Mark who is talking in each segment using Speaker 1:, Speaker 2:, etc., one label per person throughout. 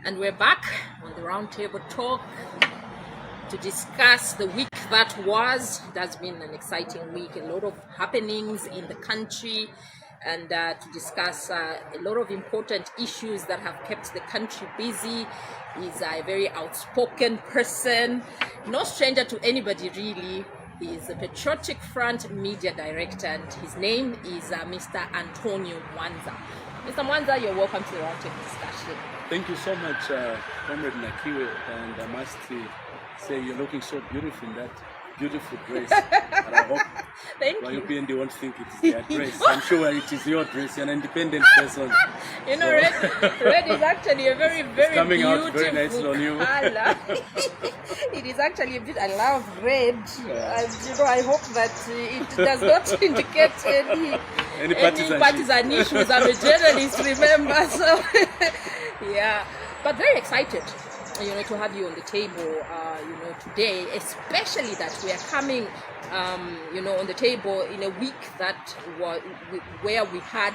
Speaker 1: And we're back on the roundtable talk to discuss the week that was. It has been an exciting week, a lot of happenings in the country, and to discuss a lot of important issues that have kept the country busy. He's a very outspoken person, no stranger to anybody really. He's the Patriotic Front Media Director, and his name is Mr. Antonio Mwanza. Mr. Mwanza, you're welcome to the roundtable discussion.
Speaker 2: Thank you so much, Comrade Nakiwe, and I must say you're looking so beautiful in that beautiful dress. And I hope
Speaker 1: Thank you.
Speaker 2: UPND won't think it's their dress. I'm sure it is your dress. You're an independent person.
Speaker 1: You know, red is actually a very, very
Speaker 2: coming
Speaker 1: beautiful
Speaker 2: out very nicely on you.
Speaker 1: color. It is actually a bit. I love red. I hope that it does not indicate any partisan issues. I'm a journalist, remember? So, yeah, but very excited, to have you on the table, today, especially that we are coming, on the table in a week that where we had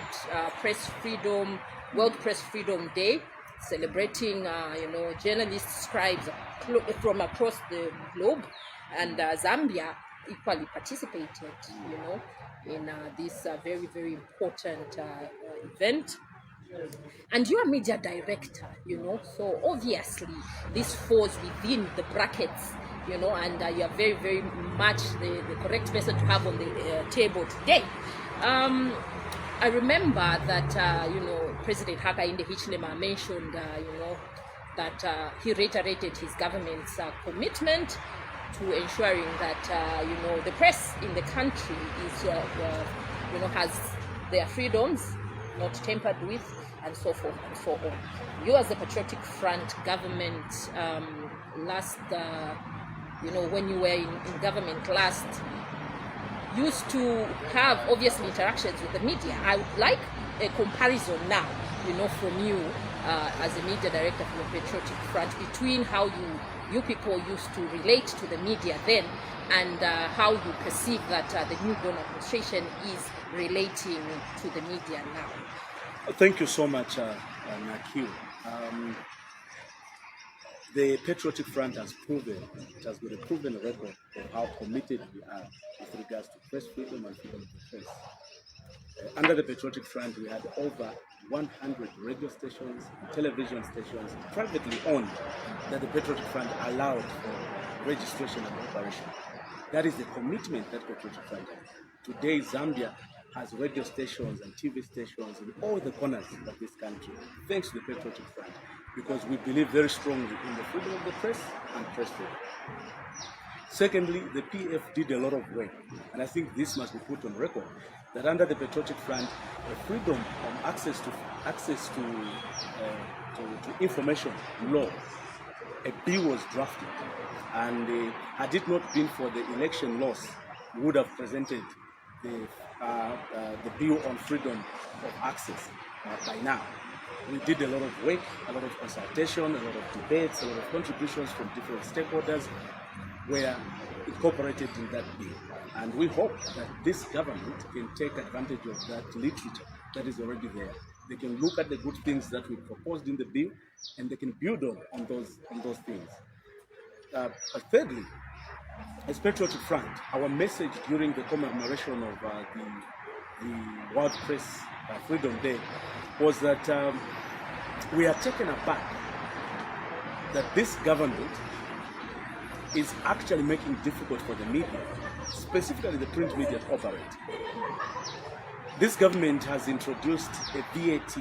Speaker 1: press freedom, World Press Freedom Day, celebrating, journalists, scribes from across the globe, and Zambia equally participated, in this very, very important event. And you are media director, so obviously this falls within the brackets, and you are very, very much the correct person to have on the table today. I remember that, President Hakainde Hichilema mentioned, that he reiterated his government's commitment to ensuring that, the press in the country is, has their freedoms not tampered with, and so forth and so on. You, as the Patriotic Front government, when you were in government last, used to have obviously interactions with the media. I would like a comparison now, from you as a media director for the Patriotic Front, between how you people used to relate to the media then and how you perceive that the new Ghana administration is relating to the media now.
Speaker 2: Thank you so much, Nakiwe. The Patriotic Front has got a proven record of how committed we are with regards to press freedom and freedom of the press. Under the Patriotic Front, we had over 100 radio stations and television stations privately owned that the Patriotic Front allowed for registration and operation. That is the commitment that Patriotic Front has. Today, Zambia has radio stations and TV stations in all the corners of this country, thanks to the Patriotic Front, because we believe very strongly in the freedom of the press and press freedom. Secondly, the PF did a lot of work, and I think this must be put on record, that under the Patriotic Front, the freedom of access to information law, a bill was drafted, and had it not been for the election laws, we would have presented the bill on freedom of access by now. We did a lot of work, a lot of consultation, a lot of debates, a lot of contributions from different stakeholders were incorporated in that bill. And we hope that this government can take advantage of that literature that is already there. They can look at the good things that we proposed in the bill, and they can build on those things. Thirdly, as Patriotic Front, our message during the commemoration of the World Press Freedom Day was that we are taken aback that this government is actually making it difficult for the media, specifically the print media, to operate. This government has introduced a VAT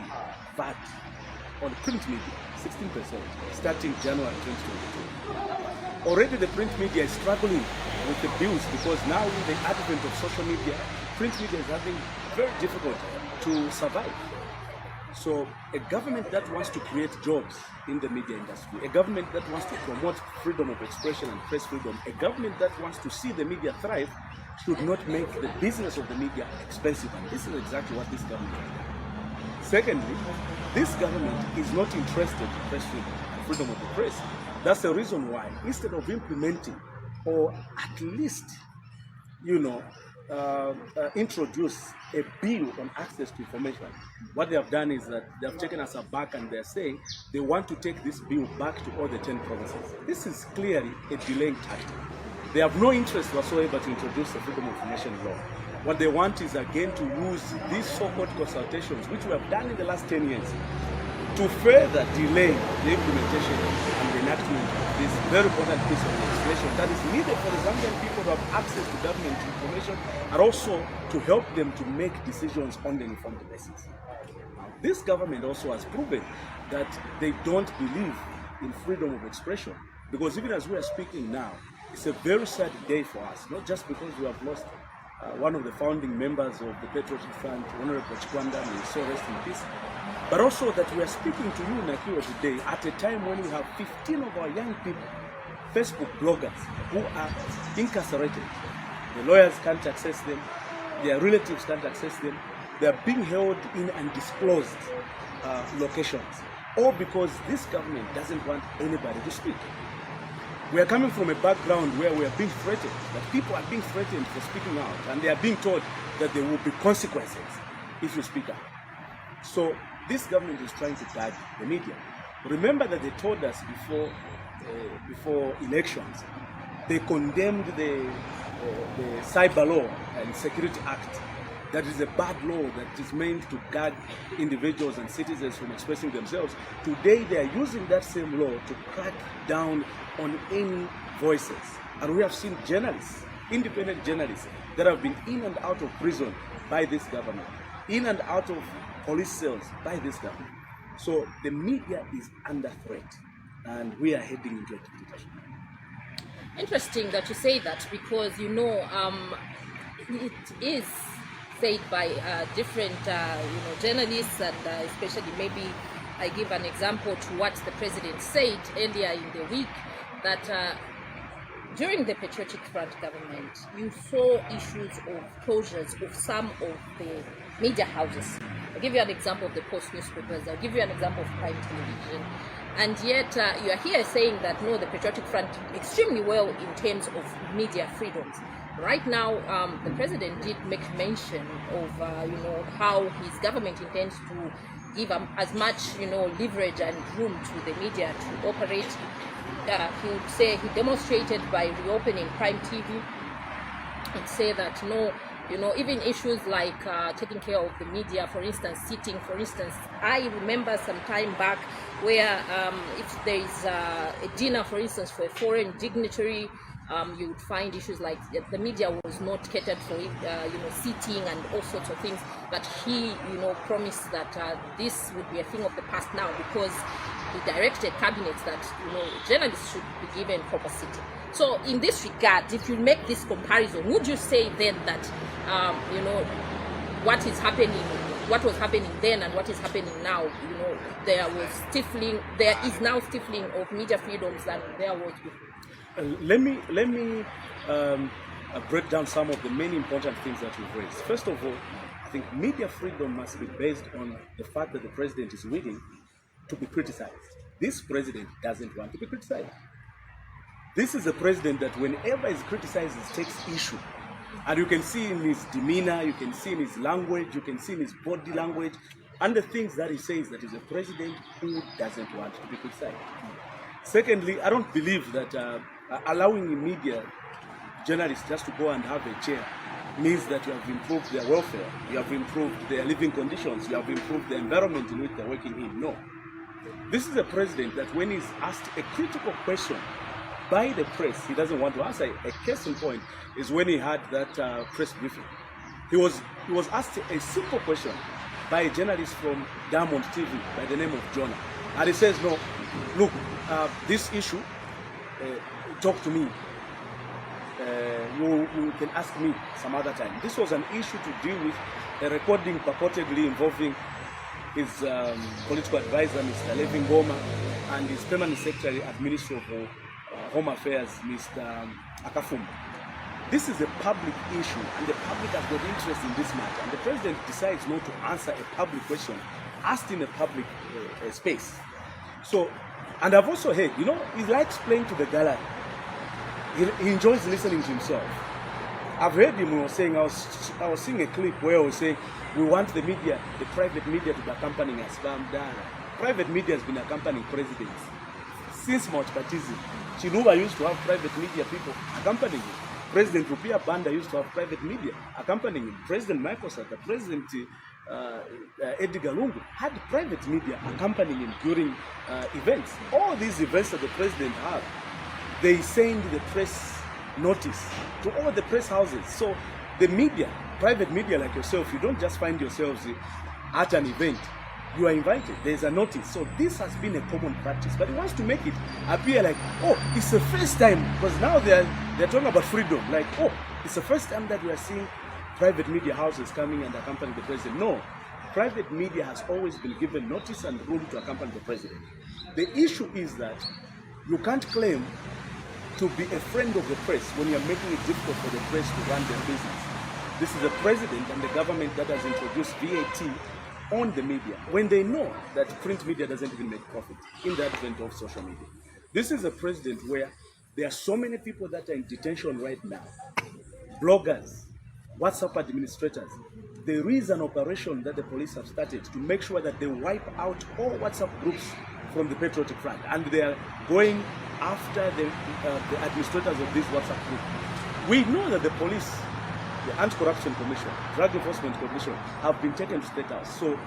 Speaker 2: on print media, 16%, starting January 2022. Already the print media is struggling with the bills because now with the advent of social media, print media is having very difficult to survive. So a government that wants to create jobs in the media industry, a government that wants to promote freedom of expression and press freedom, a government that wants to see the media thrive should not make the business of the media expensive. And this is exactly what this government does. Secondly, this government is not interested in press freedom of the press. That's the reason why, instead of implementing or at least, introduce a bill on access to information. What they have done is that they have taken us aback and they're saying they want to take this bill back to all the 10 provinces. This is clearly a delaying tactic. They have no interest whatsoever to introduce the Freedom of Information law. What they want is again to use these so-called consultations, which we have done in the last 10 years, to further delay the implementation and the enactment of this very important piece of legislation that is needed for the Zambian people to have access to government information and also to help them to make decisions on an informed basis. Now, this government also has proven that they don't believe in freedom of expression, because even as we are speaking now, it's a very sad day for us, not just because we have lost one of the founding members of the Patriotic Front, Honorable Chikwanda, may so rest in peace, but also that we are speaking to you in Akira today at a time when we have 15 of our young people, Facebook bloggers, who are incarcerated. The lawyers can't access them, their relatives can't access them, they are being held in undisclosed locations, all because this government doesn't want anybody to speak. We are coming from a background where we are being threatened, that people are being threatened for speaking out, and they are being told that there will be consequences if you speak out. So this government is trying to guard the media. Remember that they told us before elections, they condemned the Cyber Law and Security Act. That is a bad law that is meant to guard individuals and citizens from expressing themselves. Today they are using that same law to crack down on any voices. And we have seen journalists, independent journalists, that have been in and out of prison by this government, in and out of police cells by this government. So the media is under threat, and we are heading into a dictatorship.
Speaker 1: Interesting that you say that, because it is said by different journalists, and especially, maybe I give an example to what the president said earlier in the week, that during the Patriotic Front government, you saw issues of closures of some of the media houses. I'll give you an example of the Post newspapers, I'll give you an example of Prime Television, and yet you are here saying that no, the Patriotic Front did extremely well in terms of media freedoms. Right now, the president did make mention of how his government intends to give as much leverage and room to the media to operate. He would say he demonstrated by reopening Prime TV. He'd say that no, even issues like taking care of the media, for instance, sitting, for instance. I remember some time back where if there is a dinner, for instance, for a foreign dignitary, you would find issues like the media was not catered for, seating and all sorts of things. But he, promised that this would be a thing of the past now, because he directed cabinets that, journalists should be given proper seating. So in this regard, if you make this comparison, would you say then that, what was happening then and what is happening now, there is now stifling of media freedoms than there was before?
Speaker 2: Let me break down some of the many important things that you've raised. First of all, I think media freedom must be based on the fact that the president is willing to be criticized. This president doesn't want to be criticized. This is a president that whenever he's criticized, he takes issue. And you can see in his demeanor, you can see in his language, you can see in his body language, and the things that he says, that he's a president who doesn't want to be criticized. Secondly, I don't believe that allowing media journalists just to go and have a chair means that you have improved their welfare, you have improved their living conditions, you have improved the environment in which they're working in. No. This is a president that when he's asked a critical question by the press, he doesn't want to answer. A case in point is when he had that press briefing. He was asked a simple question by a journalist from Diamond TV by the name of Jonah. And he says, no, look, this issue, talk to me. You can ask me some other time. This was an issue to deal with a recording purportedly involving his political advisor, Mr. Levin Goma, and his permanent secretary at Ministry of Home Affairs, Mr. Akafum. This is a public issue, and the public has got interest in this matter. And the president decides not to answer a public question asked in a public space. So, and I've also heard, he likes playing to the gallery. He enjoys listening to himself. I've heard him was saying, I was seeing a clip where he was saying, we want the media, the private media to be accompanying us. Private media has been accompanying presidents since Mwanza. Chiluba used to have private media people accompanying him. President Rupia Banda used to have private media accompanying him. President Michael Sata, President Edgar Lungu had private media accompanying him during events. All these events that the president had, they send the press notice to all the press houses. So the media, private media like yourself, you don't just find yourselves at an event. You are invited. There's a notice. So this has been a common practice. But he wants to make it appear like, oh, it's the first time. Because now they're talking about freedom. Like, oh, it's the first time that we are seeing private media houses coming and accompanying the president. No. Private media has always been given notice and room to accompany the president. The issue is that you can't claim to be a friend of the press when you're making it difficult for the press to run their business. This is the president and the government that has introduced VAT on the media when they know that print media doesn't even make profit in the advent of social media. This is a president where there are so many people that are in detention right now. Bloggers, WhatsApp administrators. There is an operation that the police have started to make sure that they wipe out all WhatsApp groups from the Patriotic Front, and they are going after the administrators of this WhatsApp group. We know that the police, the Anti-Corruption Commission, Drug Enforcement Commission have been taken to State House. So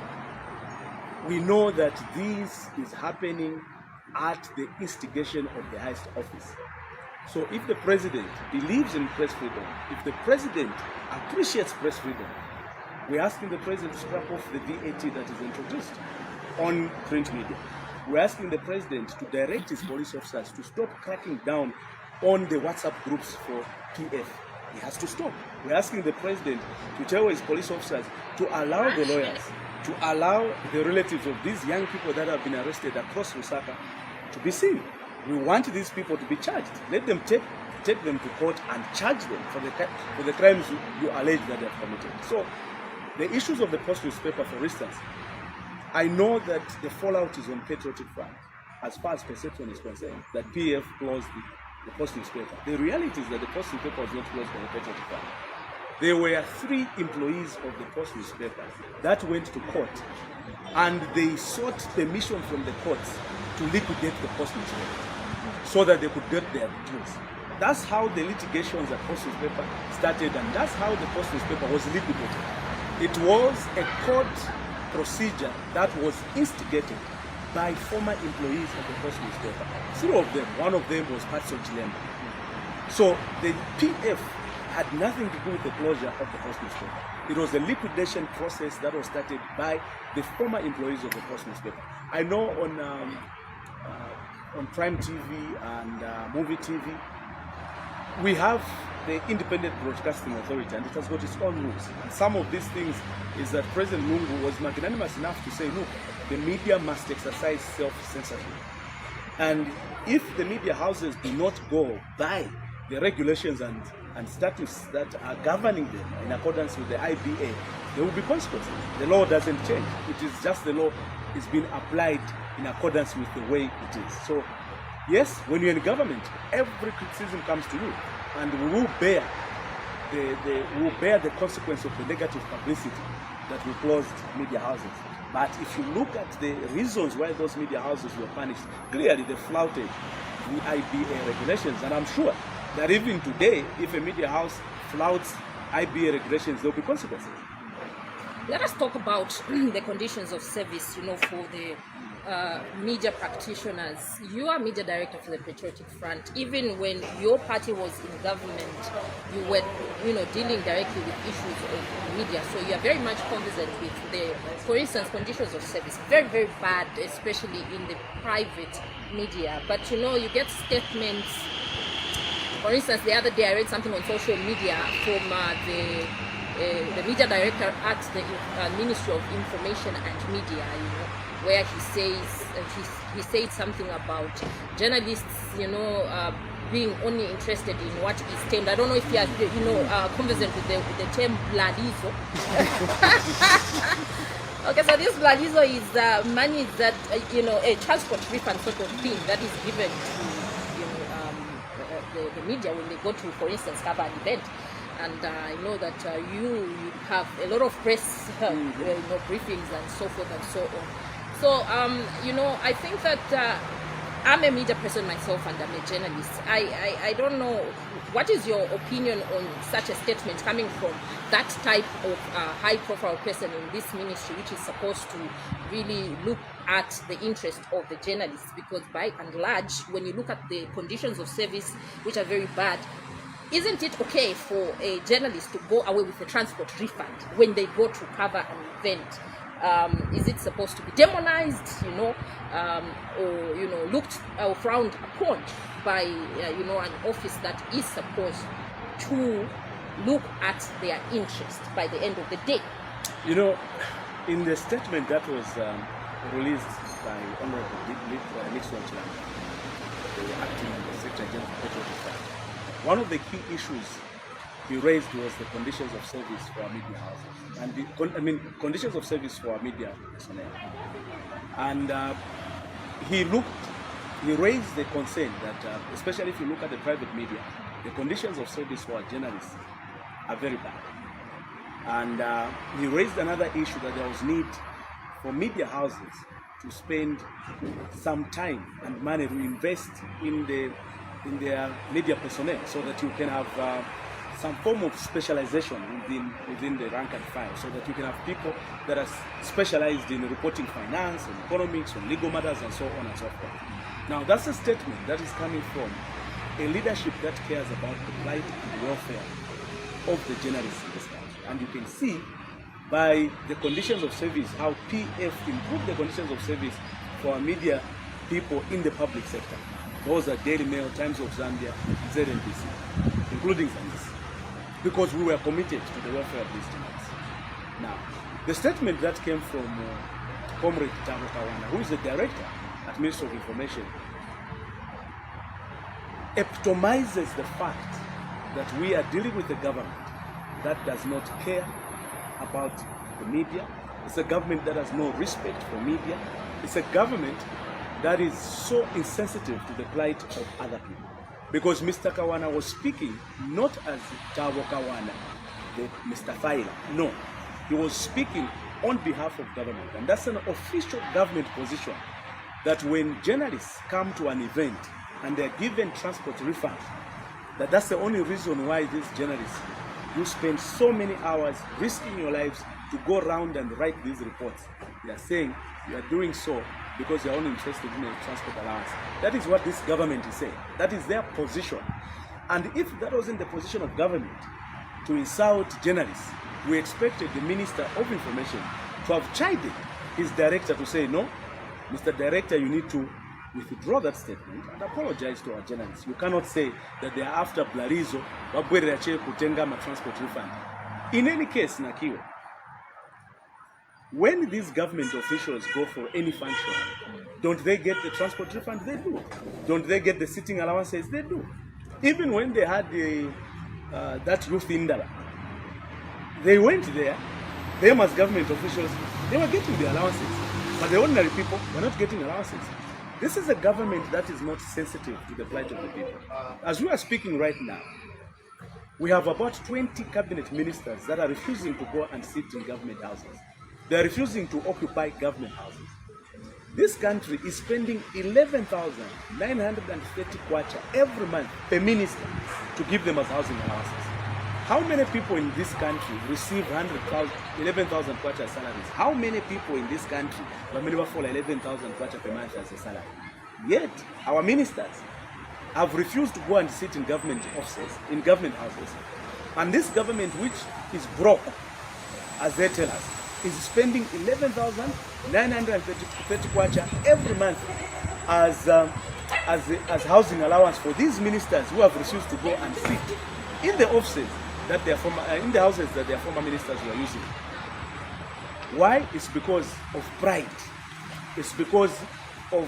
Speaker 2: we know that this is happening at the instigation of the highest office. So if the president believes in press freedom, if the president appreciates press freedom, we're asking the president to scrap off the VAT that is introduced on print media. We're asking the president to direct his police officers to stop cracking down on the WhatsApp groups for PF. He has to stop. We're asking the president to tell his police officers to allow the lawyers, to allow the relatives of these young people that have been arrested across Lusaka to be seen. We want these people to be charged. Let them take them to court and charge them for the crimes you allege that they have committed. So the issues of the Post newspaper, for instance, I know that the fallout is on Patriotic Front as far as perception is concerned, that PF closed the Post newspaper. The reality is that the Post newspaper was not closed by the Patriotic Front. There were 3 employees of the Post newspaper that went to court, and they sought permission from the courts to liquidate the Post newspaper so that they could get their dues. That's how the litigations at Post newspaper started, and that's how the Post newspaper was liquidated. It was a court procedure that was instigated by former employees of the Post newspaper. 3 of them. One of them was Patso Chilemba. So the PF had nothing to do with the closure of the Post newspaper. It was a liquidation process that was started by the former employees of the Post newspaper. I know on Prime TV and Movie TV, we have the Independent Broadcasting Authority, and it has got its own rules. And some of these things is that President Lungu was magnanimous enough to say, look, the media must exercise self-censorship. And if the media houses do not go by the regulations and statutes that are governing them in accordance with the IBA, there will be consequences. The law doesn't change. It is just the law is being applied in accordance with the way it is. So, yes, when you're in government, every criticism comes to you, and we will bear the consequence of the negative publicity that we closed media houses. But if you look at the reasons why those media houses were punished, clearly they flouted the IBA regulations, and I'm sure that even today, if a media house flouts IBA regulations, there will be consequences.
Speaker 1: Let us talk about the conditions of service, for the media practitioners. You are media director for the Patriotic Front. Even when your party was in government, you were, dealing directly with issues of media. So you are very much conversant with the, for instance, conditions of service. Very, very bad, especially in the private media. But you get statements. For instance, the other day I read something on social media from the media director at the Ministry of Information and Media, where he says he said something about journalists, being only interested in what is termed. I don't know if you are, conversant with the term bladizo. Okay, so this bladizo is money that a transport refund sort of thing that is given to the media when they go to, for instance, cover an event. and I know that you have a lot of press briefings and so forth and so on. So I think that I'm a media person myself and I'm a journalist. I don't know, what is your opinion on such a statement coming from that type of high-profile person in this ministry, which is supposed to really look at the interest of the journalists? Because by and large, when you look at the conditions of service, which are very bad, isn't it okay for a journalist to go away with a transport refund when they go to cover an event? Is it supposed to be demonized, or looked or frowned upon by an office that is supposed to look at their interest by the end of the day?
Speaker 2: In the statement that was released by Honorable Nixon, the acting Secretary General of Petroleum, one of the key issues he raised was the conditions of service for our media houses, and conditions of service for our media personnel. And he raised the concern that, especially if you look at the private media, the conditions of service for our journalists are very bad. And he raised another issue, that there was need for media houses to spend some time and money to invest in their media personnel, so that you can have some form of specialization within the rank and file, so that you can have people that are specialized in reporting finance and economics and legal matters and so on and so forth. Now, that's a statement that is coming from a leadership that cares about the plight and welfare of the journalists in this country. And you can see by the conditions of service how PF improved the conditions of service for our media people in the public sector. Those are Daily Mail, Times of Zambia, ZNBC, including Zambia, because we were committed to the welfare of these journalists. Now, the statement that came from Comrade Davi-tech-media, who is the director at Ministry of Information, epitomizes the fact that we are dealing with a government that does not care about the media. It's a government that has no respect for media. It's a government that is so insensitive to the plight of other people. Because Mr. Kawana was speaking not as Tabo Kawana, Mr. Thaila. No, he was speaking on behalf of government. And that's an official government position, that when journalists come to an event and they're given transport refund, that's the only reason why these journalists, you spend so many hours risking your lives to go around and write these reports. They are saying you are doing so because you are only interested in a transport allowance. That is what this government is saying. That is their position. And if that wasn't the position of government, to insult journalists, we expected the Minister of Information to have chided his director to say, no, Mr. Director, you need to withdraw that statement and apologize to our journalists. You cannot say that they are after Blarizo, Kutenga transport refund. In any case, Nakio, when these government officials go for any function, don't they get the transport refund? They do. Don't they get the sitting allowances? They do. Even when they had that youth in Dala, they went there, them as government officials, they were getting the allowances. But the ordinary people were not getting allowances. This is a government that is not sensitive to the plight of the people. As we are speaking right now, we have about 20 cabinet ministers that are refusing to go and sit in government houses. They are refusing to occupy government houses. This country is spending 11,930 kwacha every month per minister to give them as housing allowances. How many people in this country receive 11,000 kwacha salaries? How many people in this country fall 11,000 kwacha per month as a salary? Yet, our ministers have refused to go and sit in government offices, in government houses. And this government, which is broke, as they tell us, is spending 11,930 kwacha every month as housing allowance for these ministers who have refused to go and sit in the offices that their former, in the houses that their former ministers were using. Why? It's because of pride. It's because of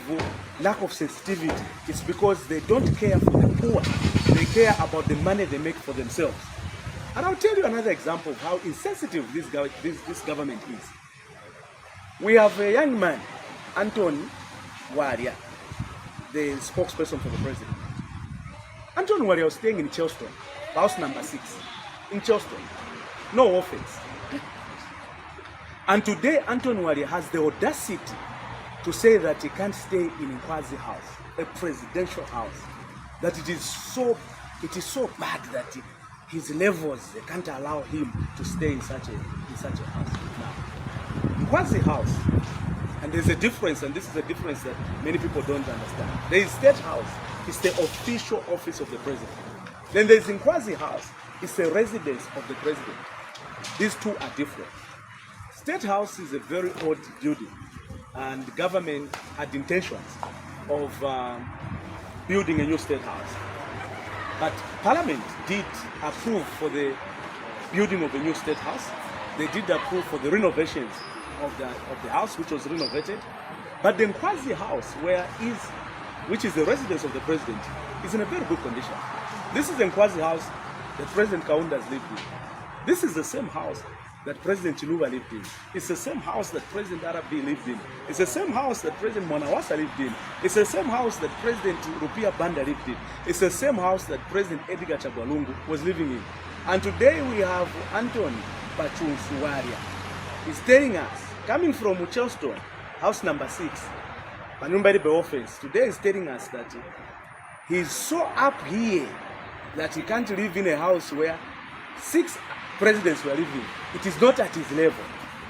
Speaker 2: lack of sensitivity. It's because they don't care for the poor. They care about the money they make for themselves. And I'll tell you another example of how insensitive this government is. We have a young man, Anthony Waria, the spokesperson for the president. Anthony Waria was staying in Chelsea, house number 6. in Charleston. No offense. And today, Anton Wali has the audacity to say that he can't stay in Nkwazi House, a presidential house, that it is so bad that his levels, they can't allow him to stay in such a house. Now, Nkwazi House, and there's a difference, and this is a difference that many people don't understand. There is State House, it's the official office of the president. Then there's Nkwazi House, it's the residence of the president. These two are different. State House is a very old building, and the government had intentions of building a new State House. But Parliament did approve for the building of a new State House. They did approve for the renovations of the house, which was renovated. But the Nkwazi House, which is the residence of the president, is in a very good condition. This is the Nkwazi House that President Kaunda's lived in. This is the same house that President Chiluba lived in. It's the same house that President Arabi lived in. It's the same house that President Mwanza lived in. It's the same house that President Rupia Banda lived in. It's the same house that President Edgar Chagwalungu was living in. And today we have Anton Pachul Suwaria. He's telling us, coming from Charleston, house number 6, Panyumbari Bay offense, today he's telling us that he's so up here that he can't live in a house where 6 presidents were living. It is not at his level.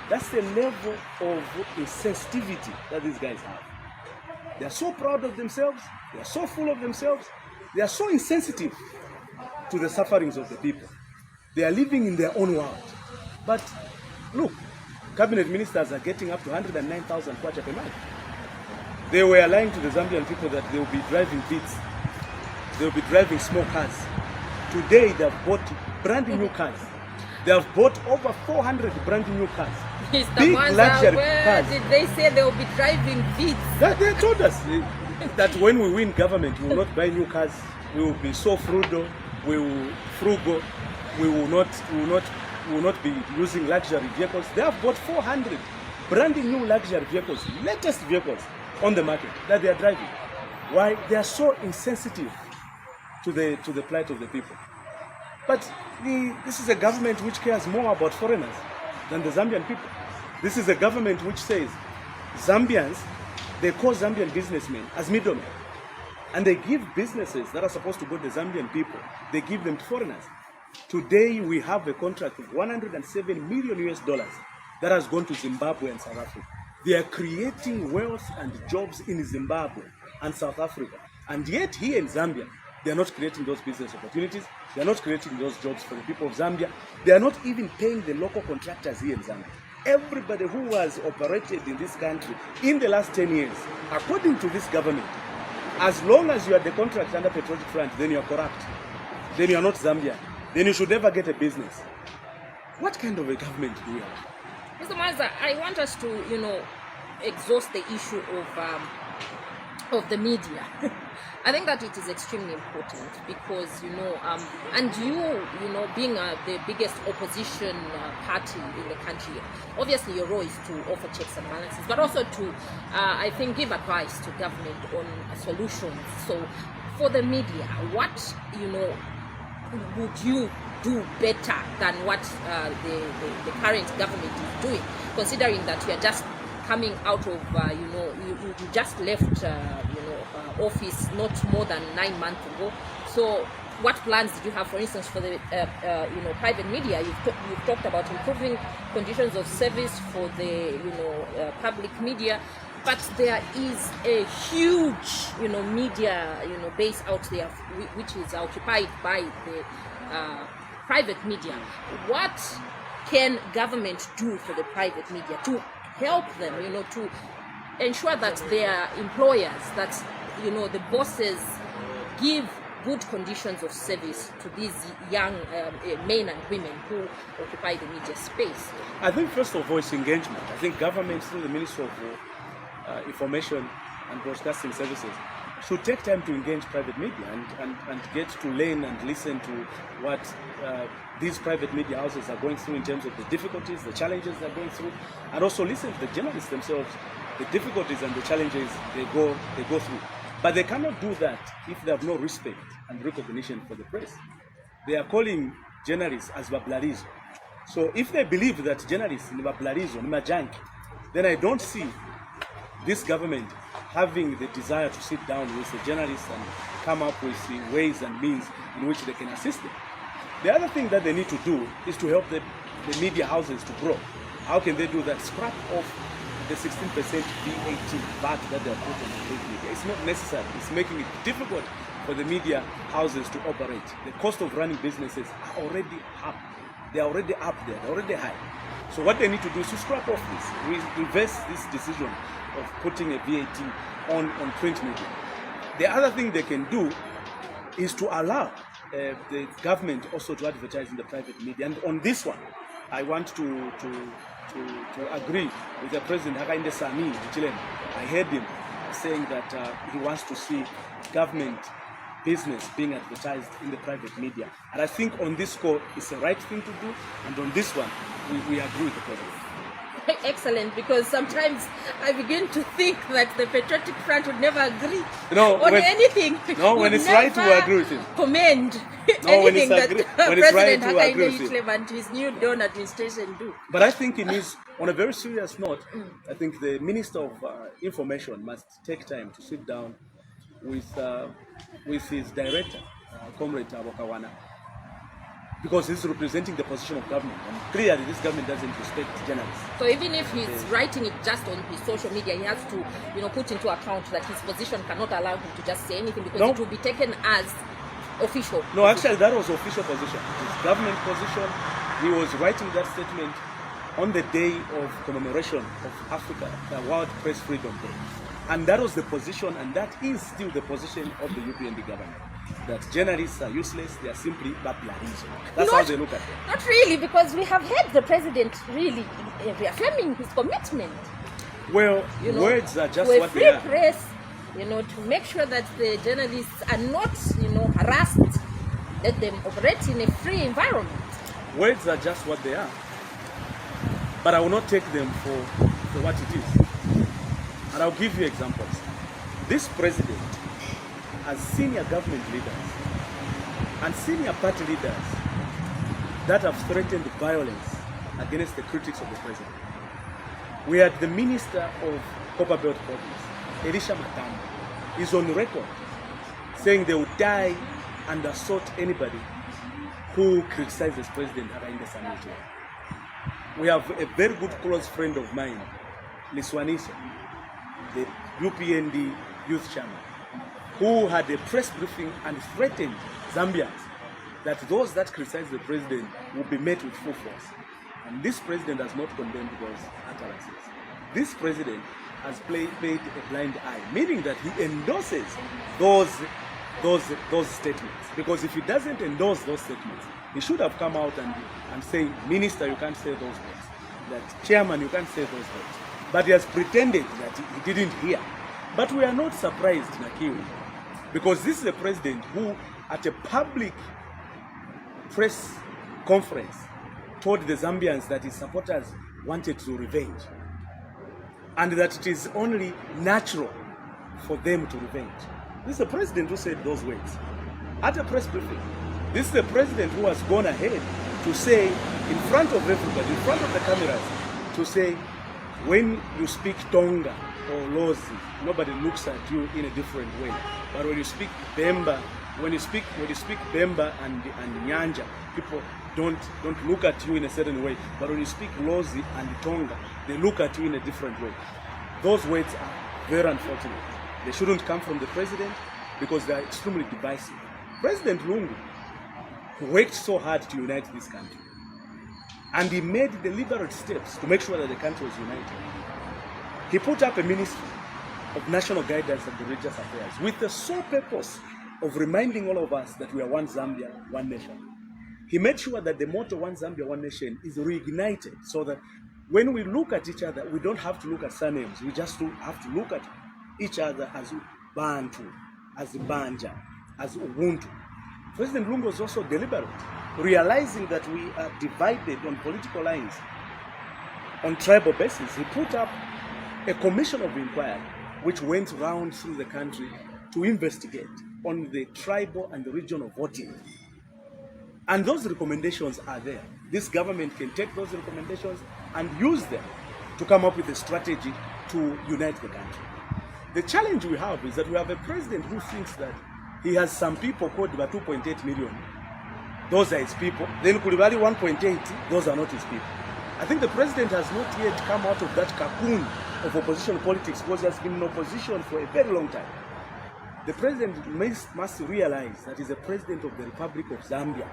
Speaker 2: That's the level of insensitivity that these guys have. They are so proud of themselves. They are so full of themselves. They are so insensitive to the sufferings of the people. They are living in their own world. But look, cabinet ministers are getting up to 109,000 kwacha per month. They were lying to the Zambian people that they will be driving Beats. They will be driving small cars. Today they have bought brand new cars. They have bought over 400 brand new cars.
Speaker 1: Mr.
Speaker 2: Big
Speaker 1: Mwanza,
Speaker 2: luxury
Speaker 1: where
Speaker 2: cars.
Speaker 1: did they say they will be driving Beats?
Speaker 2: They told us that when we win government, we will not buy new cars. We will be so frugal. We will not be using luxury vehicles. They have bought 400 brand new luxury vehicles, latest vehicles on the market that they are driving. Why? They are so insensitive to the plight of the people. But this is a government which cares more about foreigners than the Zambian people. This is a government which says Zambians, they call Zambian businessmen as middlemen. And they give businesses that are supposed to go to the Zambian people, they give them to foreigners. Today we have a contract of $107 million that has gone to Zimbabwe and South Africa. They are creating wealth and jobs in Zimbabwe and South Africa. And yet here in Zambia, they are not creating those business opportunities. They are not creating those jobs for the people of Zambia. They are not even paying the local contractors here in Zambia. Everybody who has operated in this country in the last 10 years, according to this government, as long as you are the contract under Patriotic Front, then you are corrupt. Then you are not Zambian. Then you should never get a business. What kind of a government do we have?
Speaker 1: Mr. Mwanza, I want us to, exhaust the issue of the media. I think that it is extremely important because, and being the biggest opposition party in the country, obviously your role is to offer checks and balances, but also to, I think, give advice to government on solutions. So for the media, what, would you do better than what the current government is doing, considering that you are just coming out of, you just left, office not more than 9 months ago. So what plans did you have, for instance, for the, private media? You've talked about improving conditions of service for the, public media, but there is a huge, media, base out there, which is occupied by the private media. What can government do for the private media to help them, to ensure that their employers, that the bosses give good conditions of service to these young men and women who occupy the media space?
Speaker 2: I think first of all it's engagement. I think government through the Ministry of Information and Broadcasting Services should take time to engage private media and get to learn and listen to what these private media houses are going through in terms of the difficulties, the challenges they're going through, and also listen to the journalists themselves, the difficulties and the challenges they go through. But they cannot do that if they have no respect and recognition for the press. They are calling journalists as bablarizo. So if they believe that journalists ni bablarizo, ni majanki, then I don't see this government having the desire to sit down with the journalists and come up with the ways and means in which they can assist them. The other thing that they need to do is to help the media houses to grow. How can they do that? Scrap off the 16% VAT that they are put on the print media. It's not necessary. It's making it difficult for the media houses to operate. The cost of running businesses are already up. They are already up there. They're already high. So what they need to do is to scrap off this, reverse this decision of putting a VAT on print media. The other thing they can do is to allow the government also to advertise in the private media. And on this one, I want to agree with the President Hakainde Sami, the Chilean. I heard him saying that he wants to see government business being advertised in the private media. And I think on this score, it's the right thing to do. And on this one, we agree with the President.
Speaker 1: Excellent, because sometimes I begin to think that the Patriotic Front would never agree
Speaker 2: on
Speaker 1: anything.
Speaker 2: No, when it's right, we agree with him.
Speaker 1: Commend anything that President Hakainde Hichilema and his new Dawn administration do.
Speaker 2: But I think it is, on a very serious note, I think the Minister of Information must take time to sit down with his director, Comrade Abokawana, because he's representing the position of government, and clearly this government doesn't respect journalists.
Speaker 1: So even if he's writing it just on his social media, he has to, put into account that his position cannot allow him to just say anything, because it will be taken as official.
Speaker 2: No, actually that was official position. His government position. He was writing that statement on the day of commemoration of Africa, the World Press Freedom Day. And that was the position, and that is still the position of the UPND government. That journalists are useless, they are simply bablarizo. That's how they look at it.
Speaker 1: Not really, because we have heard the president really reaffirming his commitment.
Speaker 2: Well, words are just what they are.
Speaker 1: Free press, to make sure that the journalists are not, harassed, let them operate in a free environment.
Speaker 2: Words are just what they are. But I will not take them for what it is. And I'll give you examples. This president has senior government leaders and senior party leaders that have threatened violence against the critics of the president. We had the Minister of Copperbelt Province, Elisha Matamba, is on record saying they would die and assault anybody who criticizes President Hakainde Sami. We have a very good close friend of mine, Liswaniso, the UPND youth chairman, who had a press briefing and threatened Zambians that those that criticize the president will be met with full force. And this president has not condemned those utterances. This president has paid a blind eye, meaning that he endorses those statements. Because if he doesn't endorse those statements, he should have come out and say, Minister, you can't say those words. That Chairman, you can't say those words. But he has pretended that he didn't hear. But we are not surprised, Nakiru, because this is a president who, at a public press conference, told the Zambians that his supporters wanted to revenge, and that it is only natural for them to revenge. This is the president who said those words at a press briefing. This is the president who has gone ahead to say, in front of everybody, in front of the cameras, to say, when you speak Tonga or Lozi, nobody looks at you in a different way. But when you speak Bemba, when you speak Bemba and Nyanja, people don't look at you in a certain way. But when you speak Lozi and Tonga, they look at you in a different way. Those words are very unfortunate. They shouldn't come from the president because they are extremely divisive. President Lungu worked so hard to unite this country, and he made deliberate steps to make sure that the country was united. He put up a ministry of national guidance and religious affairs with the sole purpose of reminding all of us that we are one Zambia, one nation. He made sure that the motto "One Zambia, One Nation" is reignited, so that when we look at each other, we don't have to look at surnames. We just have to look at each other as Bantu, as Banja, as Ubuntu. President Lungu was also deliberate, realizing that we are divided on political lines, on tribal basis. He put up a commission of inquiry which went round through the country to investigate on the tribal and the regional voting. And those recommendations are there. This government can take those recommendations and use them to come up with a strategy to unite the country. The challenge we have is that we have a president who thinks that he has some people called about 2.8 million. Those are his people. Then Kulibali 1.8, those are not his people. I think the president has not yet come out of that cocoon of opposition politics because he has been in opposition for a very long time. The president must realize that he's a president of the Republic of Zambia.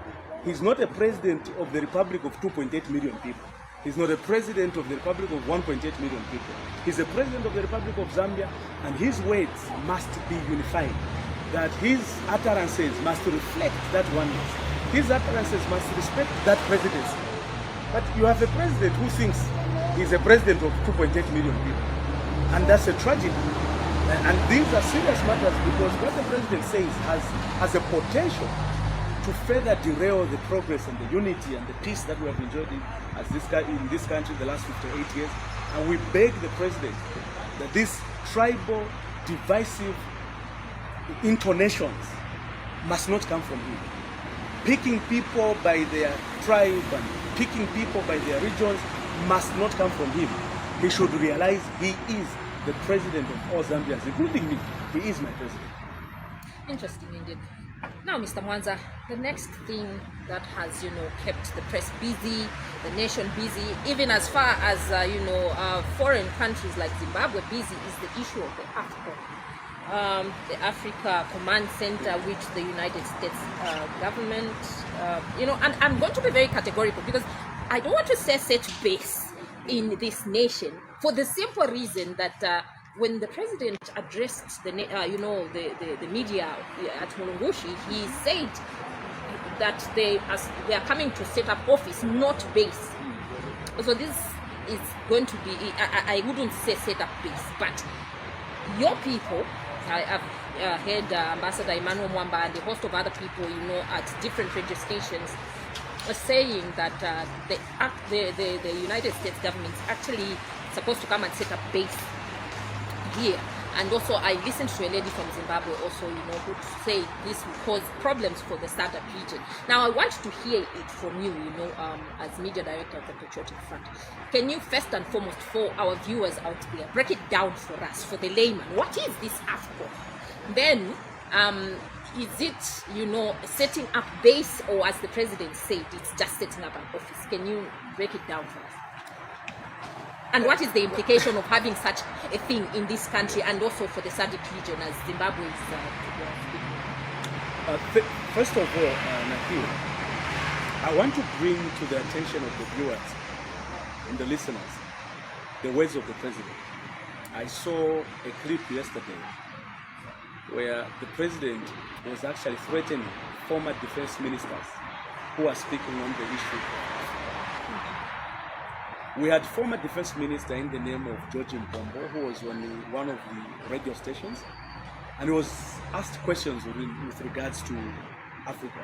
Speaker 2: He's not a president of the Republic of 2.8 million people. He's not a president of the Republic of 1.8 million people. He's a president of the Republic of Zambia, and his words must be unified. That his utterances must reflect that oneness. His utterances must respect that presidency. But you have a president who thinks he's a president of 2.8 million people. And that's a tragedy. And these are serious matters because what the president says has a potential to further derail the progress and the unity and the peace that we have enjoyed in this country the last 58 years. And we beg the president that these tribal, divisive intonations must not come from him. Picking people by their tribe and picking people by their regions must not come from him. He should realize he is the president of all Zambians, including me. He is my president.
Speaker 1: Interesting indeed. Now, Mr. Mwanza, the next thing that has, kept the press busy, the nation busy, even as far as, foreign countries like Zimbabwe busy, is the issue of the AFCON. The Africa Command Center, which the United States government, and I'm going to be very categorical because I don't want to set base in this nation for the simple reason that when the president addressed the media at Mulungushi, he said that they are coming to set up office, not base. So this is going to be, I wouldn't say set up base, but your people, I have heard Ambassador Emmanuel Mwamba and a host of other people, at different radio stations, are saying that the United States government is actually supposed to come and set up base here. And also, I listened to a lady from Zimbabwe also, who say this will cause problems for the SADC region. Now, I want to hear it from you, as media director of the Patriotic Front. Can you first and foremost, for our viewers out there, break it down for us, for the layman? What is this AFCON? Then, is it, setting up base, or as the president said, it's just setting up an office? Can you break it down for us? And what is the implication of having such a thing in this country and also for the SADC region as Zimbabwe is
Speaker 2: First of all, Nakia, I want to bring to the attention of the viewers and the listeners the words of the president. I saw a clip yesterday where the president was actually threatening former defense ministers who are speaking on the issue. We had former defense minister in the name of George Mpombo, who was on one of the radio stations, and he was asked questions with regards to Africa.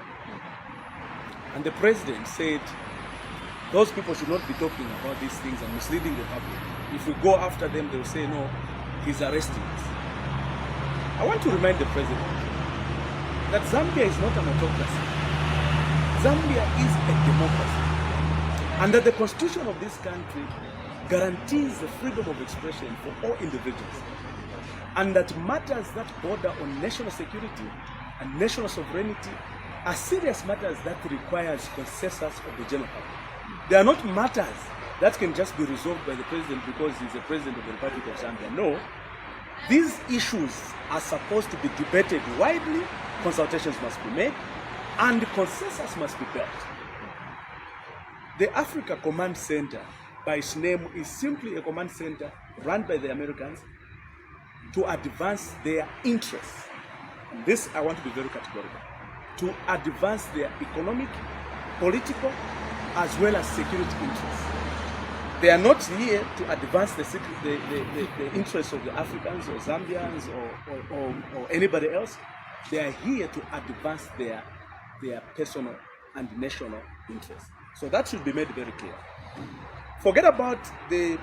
Speaker 2: And the president said, those people should not be talking about these things and misleading the public. If we go after them, they'll say, no, he's arresting us. I want to remind the president that Zambia is not an autocracy. Zambia is a democracy. And that the constitution of this country guarantees the freedom of expression for all individuals. And that matters that border on national security and national sovereignty are serious matters that requires consensus of the general public. They are not matters that can just be resolved by the president because he's the president of the Republic of Zambia. No, these issues are supposed to be debated widely, consultations must be made, and consensus must be built. The Africa Command Center, by its name, is simply a command center run by the Americans to advance their interests. And this, I want to be very categorical, to advance their economic, political, as well as security interests. They are not here to advance the interests of the Africans or Zambians or anybody else. They are here to advance their personal and national interests. So that should be made very clear. Forget about the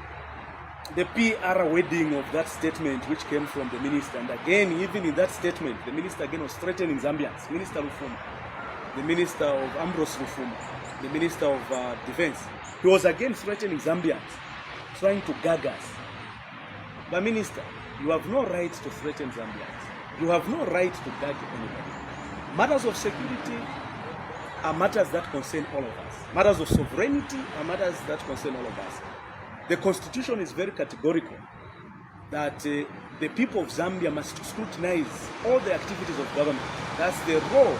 Speaker 2: PR wording of that statement which came from the minister. And again, even in that statement, the minister again was threatening Zambians. Minister Lufumi. the Minister of Ambrose Rufuma, the Minister of Defense. He was again threatening Zambians, trying to gag us. But Minister, you have no right to threaten Zambians. You have no right to gag anybody. Matters of security are matters that concern all of us. Matters of sovereignty are matters that concern all of us. The Constitution is very categorical that the people of Zambia must scrutinize all the activities of government. That's the role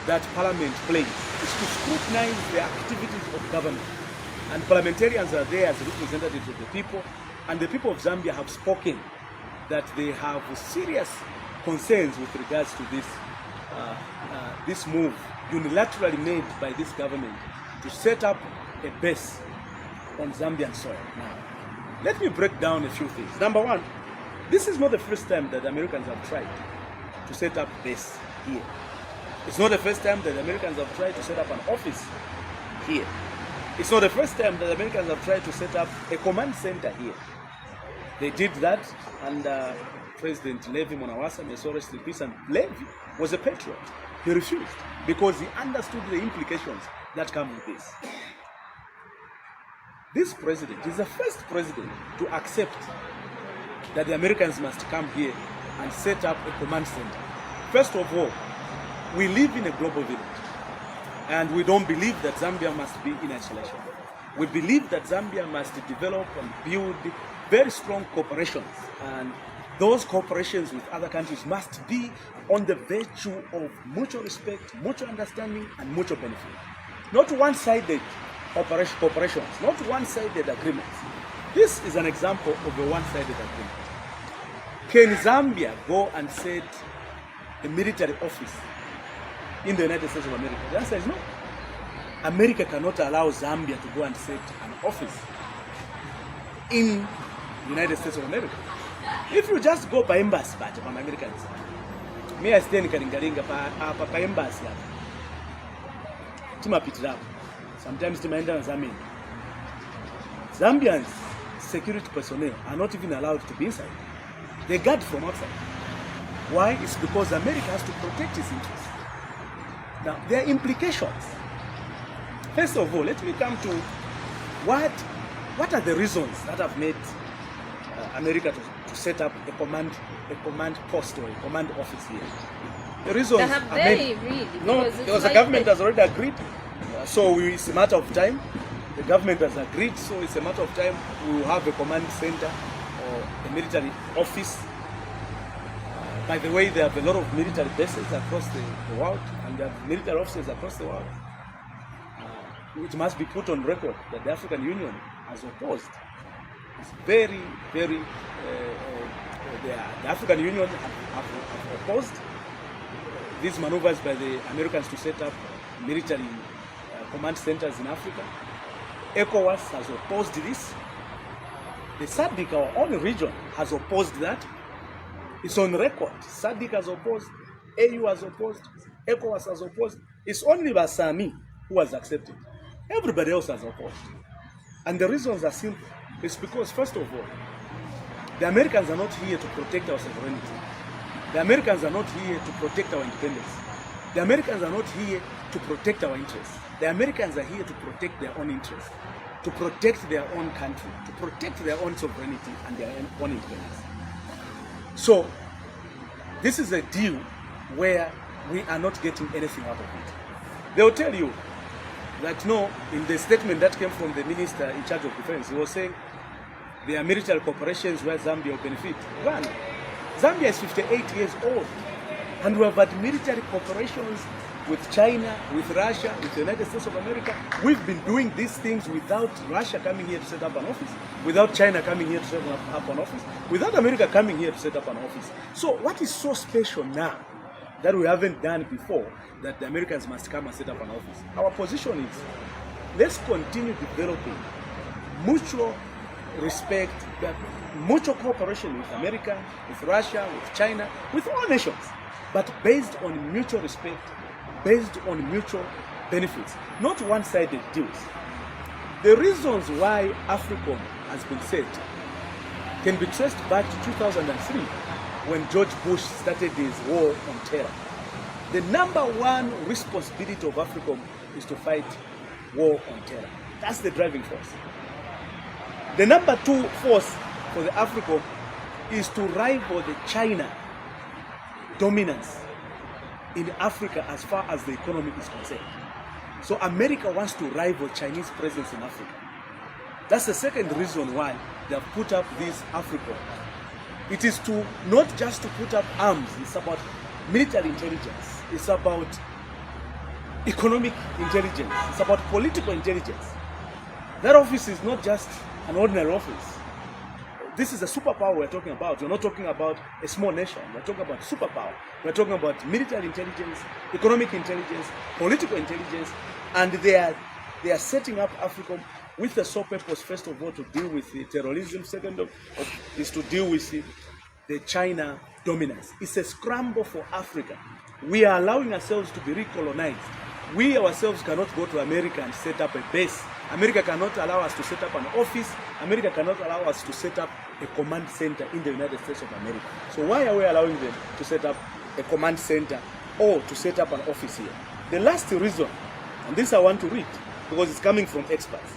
Speaker 2: that Parliament plays, is to scrutinize the activities of government. And parliamentarians are there as representatives of the people, and the people of Zambia have spoken that they have serious concerns with regards to this move unilaterally made by this government to set up a base on Zambian soil. Now, let me break down a few things. Number one, this is not the first time that the Americans have tried to set up a base here. It's not the first time that the Americans have tried to set up an office here. It's not the first time that the Americans have tried to set up a command center here. They did that under President Levi Monawasa, may so rest in peace, and Levi was a patriot. He refused because he understood the implications that come with this. This president is the first president to accept that the Americans must come here and set up a command center. First of all, we live in a global village, and we don't believe that Zambia must be in isolation. We believe that Zambia must develop and build very strong cooperations, and those cooperations with other countries must be on the virtue of mutual respect, mutual understanding, and mutual benefit. Not one-sided cooperations, not one-sided agreements. This is an example of a one-sided agreement. Can Zambia go and set a military office in the United States of America? The answer is no. America cannot allow Zambia to go and set an office in the United States of America. If you just go by embassy, but from Americans, me I stay in Karingaringa pa embassy. Tima pitira. Sometimes tima enda na Zambia. Zambians security personnel are not even allowed to be inside. They guard from outside. Why? It's because America has to protect its interests. Now, there are implications. First of all, let me come to what are the reasons that have made America to set up a command post or a command office here. The reasons
Speaker 1: have they really?
Speaker 2: No, because the government has already agreed. So it's a matter of time. The government has agreed, so it's a matter of time. We will have a command center or a military office. By the way, there have a lot of military bases across the world, and there are military offices across the world. It must be put on record that the African Union has opposed. It's very, very, the African Union have opposed these maneuvers by the Americans to set up military command centers in Africa. ECOWAS has opposed this. The SADC, our own region, has opposed that. It's on record. SADC has opposed, AU has opposed, ECOWAS has opposed. It's only Basami who has accepted. Everybody else has opposed. And the reasons are simple. It's because, first of all, the Americans are not here to protect our sovereignty. The Americans are not here to protect our independence. The Americans are not here to protect our interests. The Americans are here to protect their own interests, to protect their own country, to protect their own sovereignty and their own independence. So, this is a deal where we are not getting anything out of it. They'll tell you that no, in the statement that came from the minister in charge of defense, he was saying there are military corporations where Zambia will benefit. One, Zambia is 58 years old, and we have had military corporations with China, with Russia, with the United States of America. We've been doing these things without Russia coming here to set up an office, without China coming here to set up an office, without America coming here to set up an office. So what is so special now that we haven't done before that the Americans must come and set up an office? Our position is, let's continue developing mutual respect, mutual cooperation with America, with Russia, with China, with all nations, but based on mutual respect, based on mutual benefits, not one-sided deals. The reasons why AFRICOM has been set can be traced back to 2003 when George Bush started his war on terror. The number one responsibility of AFRICOM is to fight war on terror. That's the driving force. The number two force for the AFRICOM is to rival the China dominance in Africa as far as the economy is concerned. So America wants to rival Chinese presence in Africa. That's the second reason why they have put up this AFRICOM. It is to not just to put up arms, it's about military intelligence, it's about economic intelligence, it's about political intelligence. That office is not just an ordinary office. This is a superpower we're talking about. We're not talking about a small nation. We're talking about superpower. We're talking about military intelligence, economic intelligence, political intelligence, and they are setting up AFRICOM with the sole purpose, first of all, to deal with the terrorism. Second is to deal with the China dominance. It's a scramble for Africa. We are allowing ourselves to be recolonized. We ourselves cannot go to America and set up a base. America cannot allow us to set up an office. America cannot allow us to set up a command center in the United States of America. So why are we allowing them to set up a command center or to set up an office here? The last reason, and this I want to read because it's coming from experts.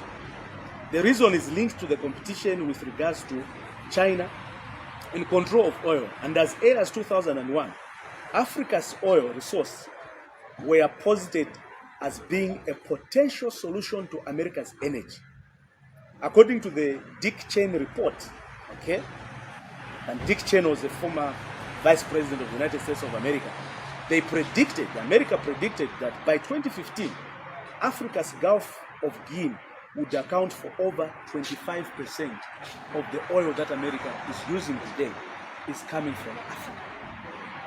Speaker 2: The reason is linked to the competition with regards to China in control of oil. And as early as 2001, Africa's oil resources were posited as being a potential solution to America's energy. According to the Dick Cheney report, okay, and Dick Cheney was the former vice president of the United States of America, America predicted that by 2015, Africa's Gulf of Guinea would account for over 25% of the oil that America is using today is coming from Africa.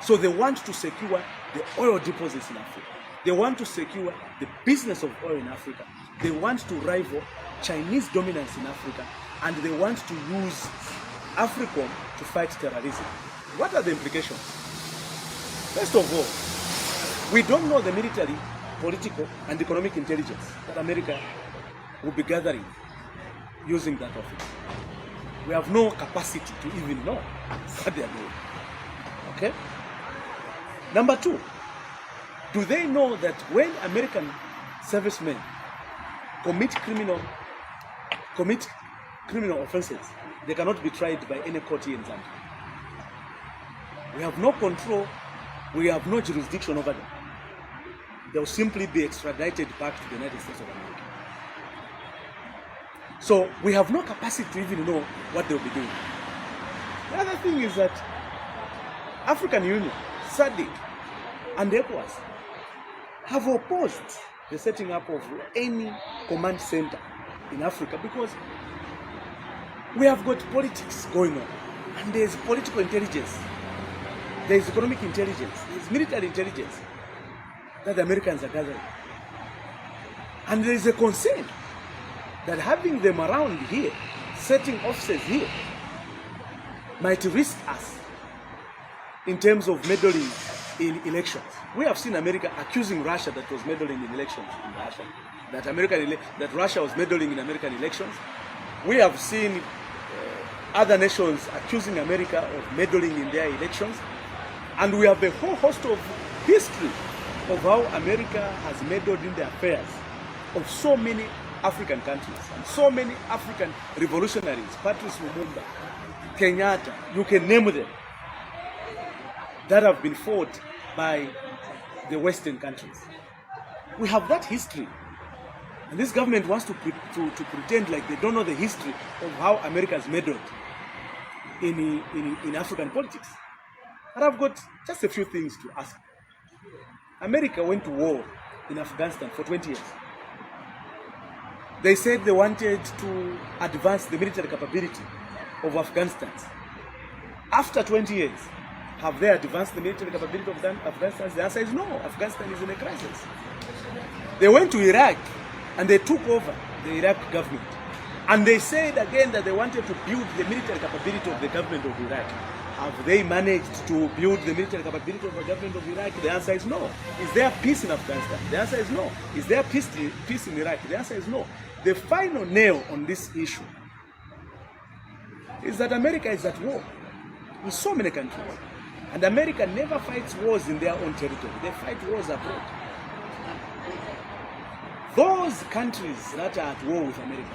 Speaker 2: So they want to secure the oil deposits in Africa. They want to secure the business of oil in Africa. They want to rival Chinese dominance in Africa, and they want to use AFRICOM to fight terrorism. What are the implications? First of all, we don't know the military, political, and economic intelligence that America will be gathering using that office. We have no capacity to even know what they are doing. Okay? Number two, do they know that when American servicemen commit criminal offenses, they cannot be tried by any court here in Zambia? We have no control, we have no jurisdiction over them. They'll simply be extradited back to the United States of America. So we have no capacity to even know what they'll be doing. The other thing is that African Union, SADC, and ECOWAS have opposed the setting up of any command center in Africa because we have got politics going on, and there's political intelligence, there's economic intelligence, there's military intelligence that the Americans are gathering. And there is a concern that having them around here, setting offices here, might risk us in terms of meddling in elections. We have seen America accusing Russia that was meddling in elections in Russia, that Russia was meddling in American elections. We have seen other nations accusing America of meddling in their elections. And we have a whole host of history of how America has meddled in the affairs of so many African countries and so many African revolutionaries, Patrice Lumumba, Kenyatta, you can name them, that have been fought by the Western countries. We have that history. And this government wants to pretend like they don't know the history of how America has meddled in African politics. And I've got just a few things to ask. America went to war in Afghanistan for 20 years. They said they wanted to advance the military capability of Afghanistan. After 20 years, have they advanced the military capability of Afghanistan? The answer is no. Afghanistan is in a crisis. They went to Iraq and they took over the Iraq government. And they said again that they wanted to build the military capability of the government of Iraq. Have they managed to build the military capability of the government of Iraq? The answer is no. Is there peace in Afghanistan? The answer is no. Is there peace in Iraq? The answer is no. The final nail on this issue is that America is at war with so many countries. And America never fights wars in their own territory. They fight wars abroad. Those countries that are at war with America,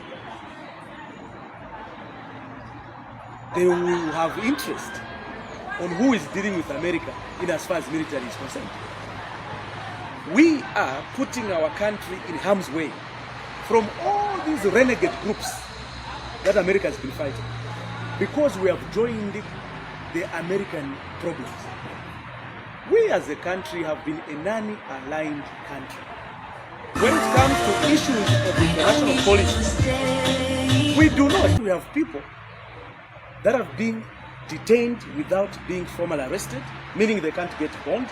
Speaker 2: they will have interest on who is dealing with America in as far as military is concerned. We are putting our country in harm's way from all these renegade groups that America has been fighting, because we have joined the American problems. We as a country have been a non-aligned country. When it comes to issues of international policy, we do not. We have people that have been detained without being formally arrested, meaning they can't get bond,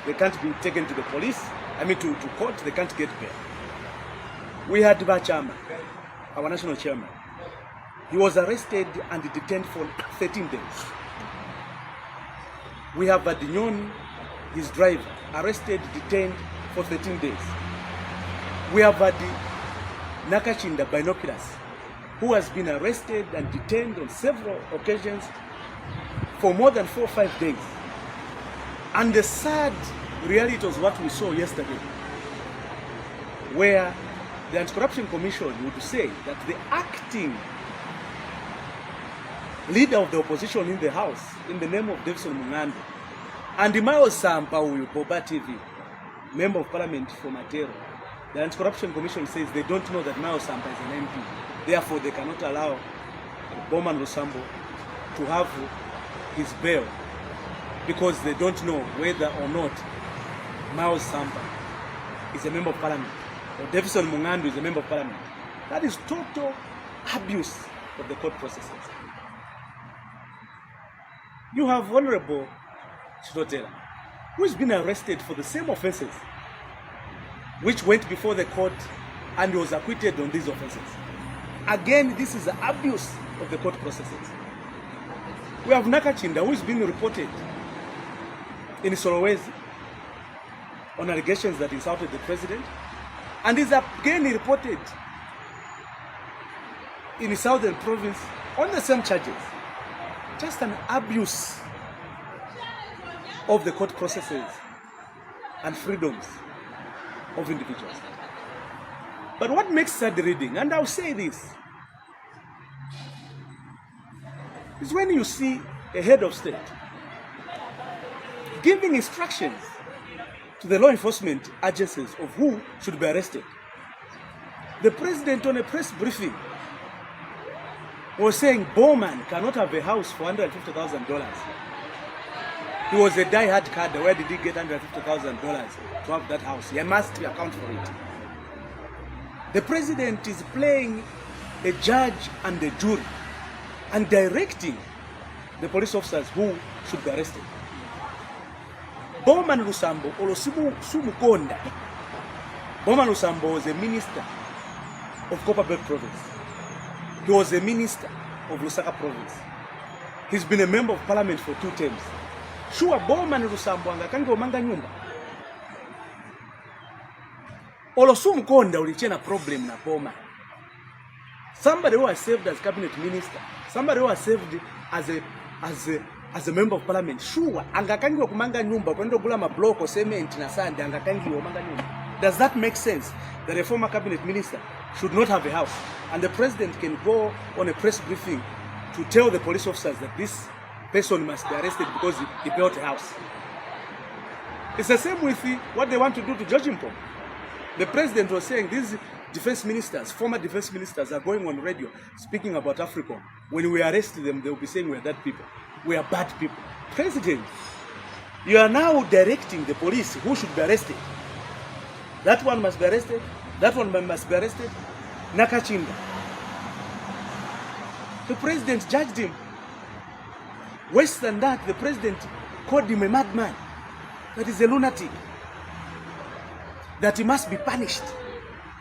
Speaker 2: they can't be taken to the police, to court, they can't get bail. We had Bachama, our national chairman. He was arrested and detained for 13 days. We have Adinyoni, his driver, arrested, detained for 13 days. We have Nakachinda Binoculars, who has been arrested and detained on several occasions for more than 4 or 5 days. And the sad reality was what we saw yesterday, where the Anti-Corruption Commission would say that the acting leader of the opposition in the House, in the name of Davi-tech-media, and Mao Sampa, Boba TV, member of parliament for Matero, the Anti-Corruption Commission says they don't know that Mao Sampa is an MP. Therefore, they cannot allow Bowman Lusambo to have his bail, because they don't know whether or not Mao Sampa is a member of parliament or Davi-tech-media is a member of parliament. That is total abuse of the court processes. You have Honorable Chitotela, who has been arrested for the same offenses, which went before the court and was acquitted on these offenses. Again, this is the abuse of the court processes. We have Nakachinda, who is being reported in Solowezi on allegations that insulted the president, and is again reported in the southern province on the same charges. Just an abuse of the court processes and freedoms of individuals. But what makes sad reading, and I'll say this, is when you see a head of state giving instructions to the law enforcement agencies of who should be arrested. The president, on a press briefing, was saying Bowman cannot have a house for $150,000. He was a die-hard cadre. Where did he get $150,000 to have that house? He must account for it. The president is playing a judge and a jury and directing the police officers who should be arrested. Bowman Lusambo, Olosimu Sumukonda. Bowman Lusambo was a minister of Copperbelt province. He was a minister of Lusaka province. He's been a member of parliament for 2 terms. Sure, Bowman Lusambo angakange omanga nyumba. Olosumukonda ulichena problem na Bowman. Somebody who has served as cabinet minister, somebody who has served as a member of parliament, sure, angakangi kumanga nyumba kwenda kugula mabloko cement na sand, angakangi omanga nyumba. Does that make sense that a former cabinet minister should not have a house, and the president can go on a press briefing to tell the police officers that this person must be arrested because he built a house? It's the same with what they want to do to George Mpom. The president was saying these defense ministers, former defense ministers, are going on radio speaking about Africa. When we arrest them, they will be saying we are that people. We are bad people. President, you are now directing the police who should be arrested. That one must be arrested. That one must be arrested. Nakachinda. The president judged him. Worse than that, the president called him a madman. That is a lunatic. That he must be punished.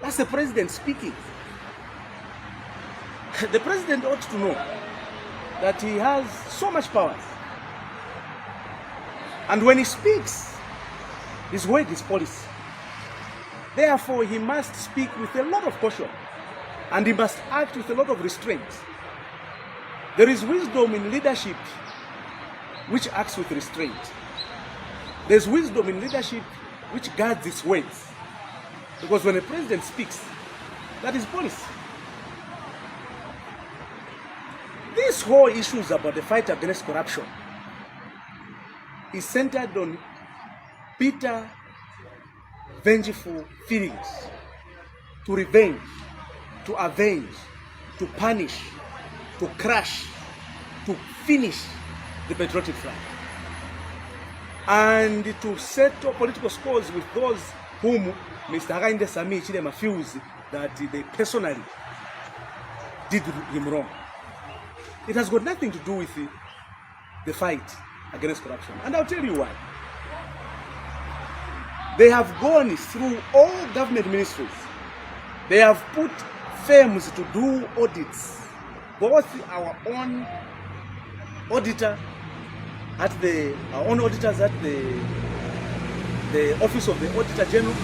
Speaker 2: That's the president speaking. The president ought to know that he has so much power. And when he speaks, his word is policy. Therefore, he must speak with a lot of caution, and he must act with a lot of restraint. There is wisdom in leadership which acts with restraint. There's wisdom in leadership which guards its words. Because when a president speaks, that is policy. This whole issues about the fight against corruption is centered on bitter, vengeful feelings, to revenge, to avenge, to punish, to crush, to finish the patriotic flag, and to settle political scores with those whom Mr. Hakainde Sami Chilema feels that they personally did him wrong. It has got nothing to do with the fight against corruption. And I'll tell you why. They have gone through all government ministries. They have put firms to do audits. Both our own auditor at our own auditors at the Office of the Auditor General,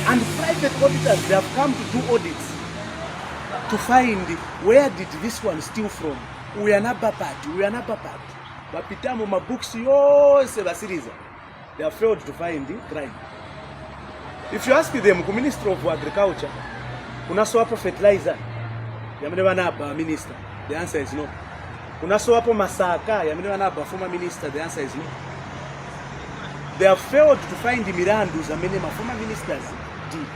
Speaker 2: and private auditors, they have come to do audits to find where did this one steal from. We are not bad. Bapitamo mabooks yose basiriza. They have failed to find the crime. If you ask them, the Minister of Agriculture, kunaso hapo fertilizer, yamenewa naba minister, the answer is no. Kunaso hapo masaka, yamenewa naba former minister, the answer is no. They have failed to find the Mirandus and many former ministers did.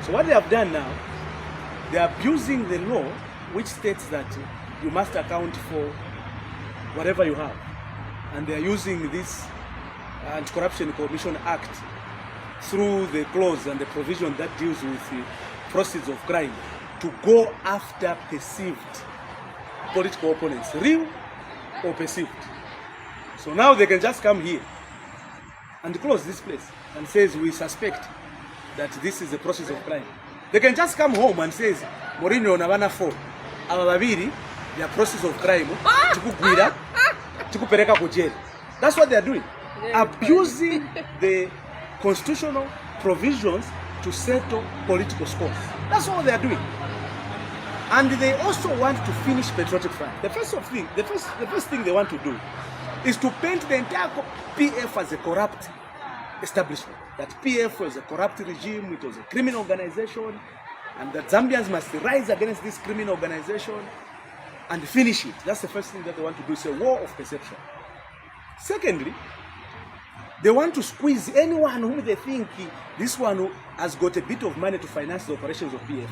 Speaker 2: So what they have done now, they are abusing the law which states that you must account for whatever you have. And they are using this Anti-Corruption Commission Act through the clause and the provision that deals with the proceeds of crime to go after perceived political opponents, real or perceived. So now they can just come here and close this place and says we suspect that this is the process of crime. They can just come home and says Mourinho na bana 4 aba babiri ya process of crime tukugwira tukupereka ku jail. That's what they are doing. Abusing the constitutional provisions to settle political scores. That's all they are doing. And they also want to finish patriotic front. The first thing they want to do is to paint the entire PF as a corrupt establishment. That PF was a corrupt regime, it was a criminal organization, and that Zambians must rise against this criminal organization and finish it. That's the first thing that they want to do. It's a war of perception. Secondly, they want to squeeze anyone whom they think this one has got a bit of money to finance the operations of PF.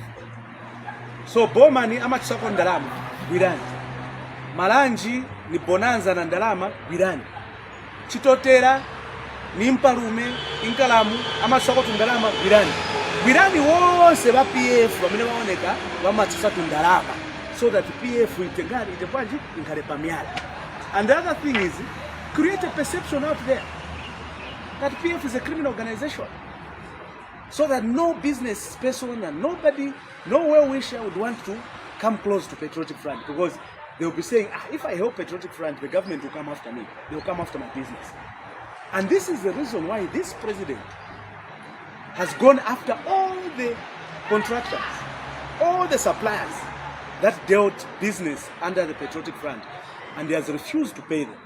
Speaker 2: So Bomani ama tusako ndalama gwirani. Malanji ni bonanza na ndalama gwirani. Chitotera ni mpalume inkalamu ama tusako tundalama gwirani. Gwirani wose ba PF bamene baoneka bama tusako ndalama so that PF itengari itepaji inkarepa miala. And the other thing is create a perception out there that PF is a criminal organization, so that no business person and nobody, no well-wisher would want to come close to Patriotic Front, because they will be saying, if I help Patriotic Front, the government will come after me. They will come after my business. And this is the reason why this president has gone after all the contractors, all the suppliers that dealt business under the Patriotic Front, and he has refused to pay them.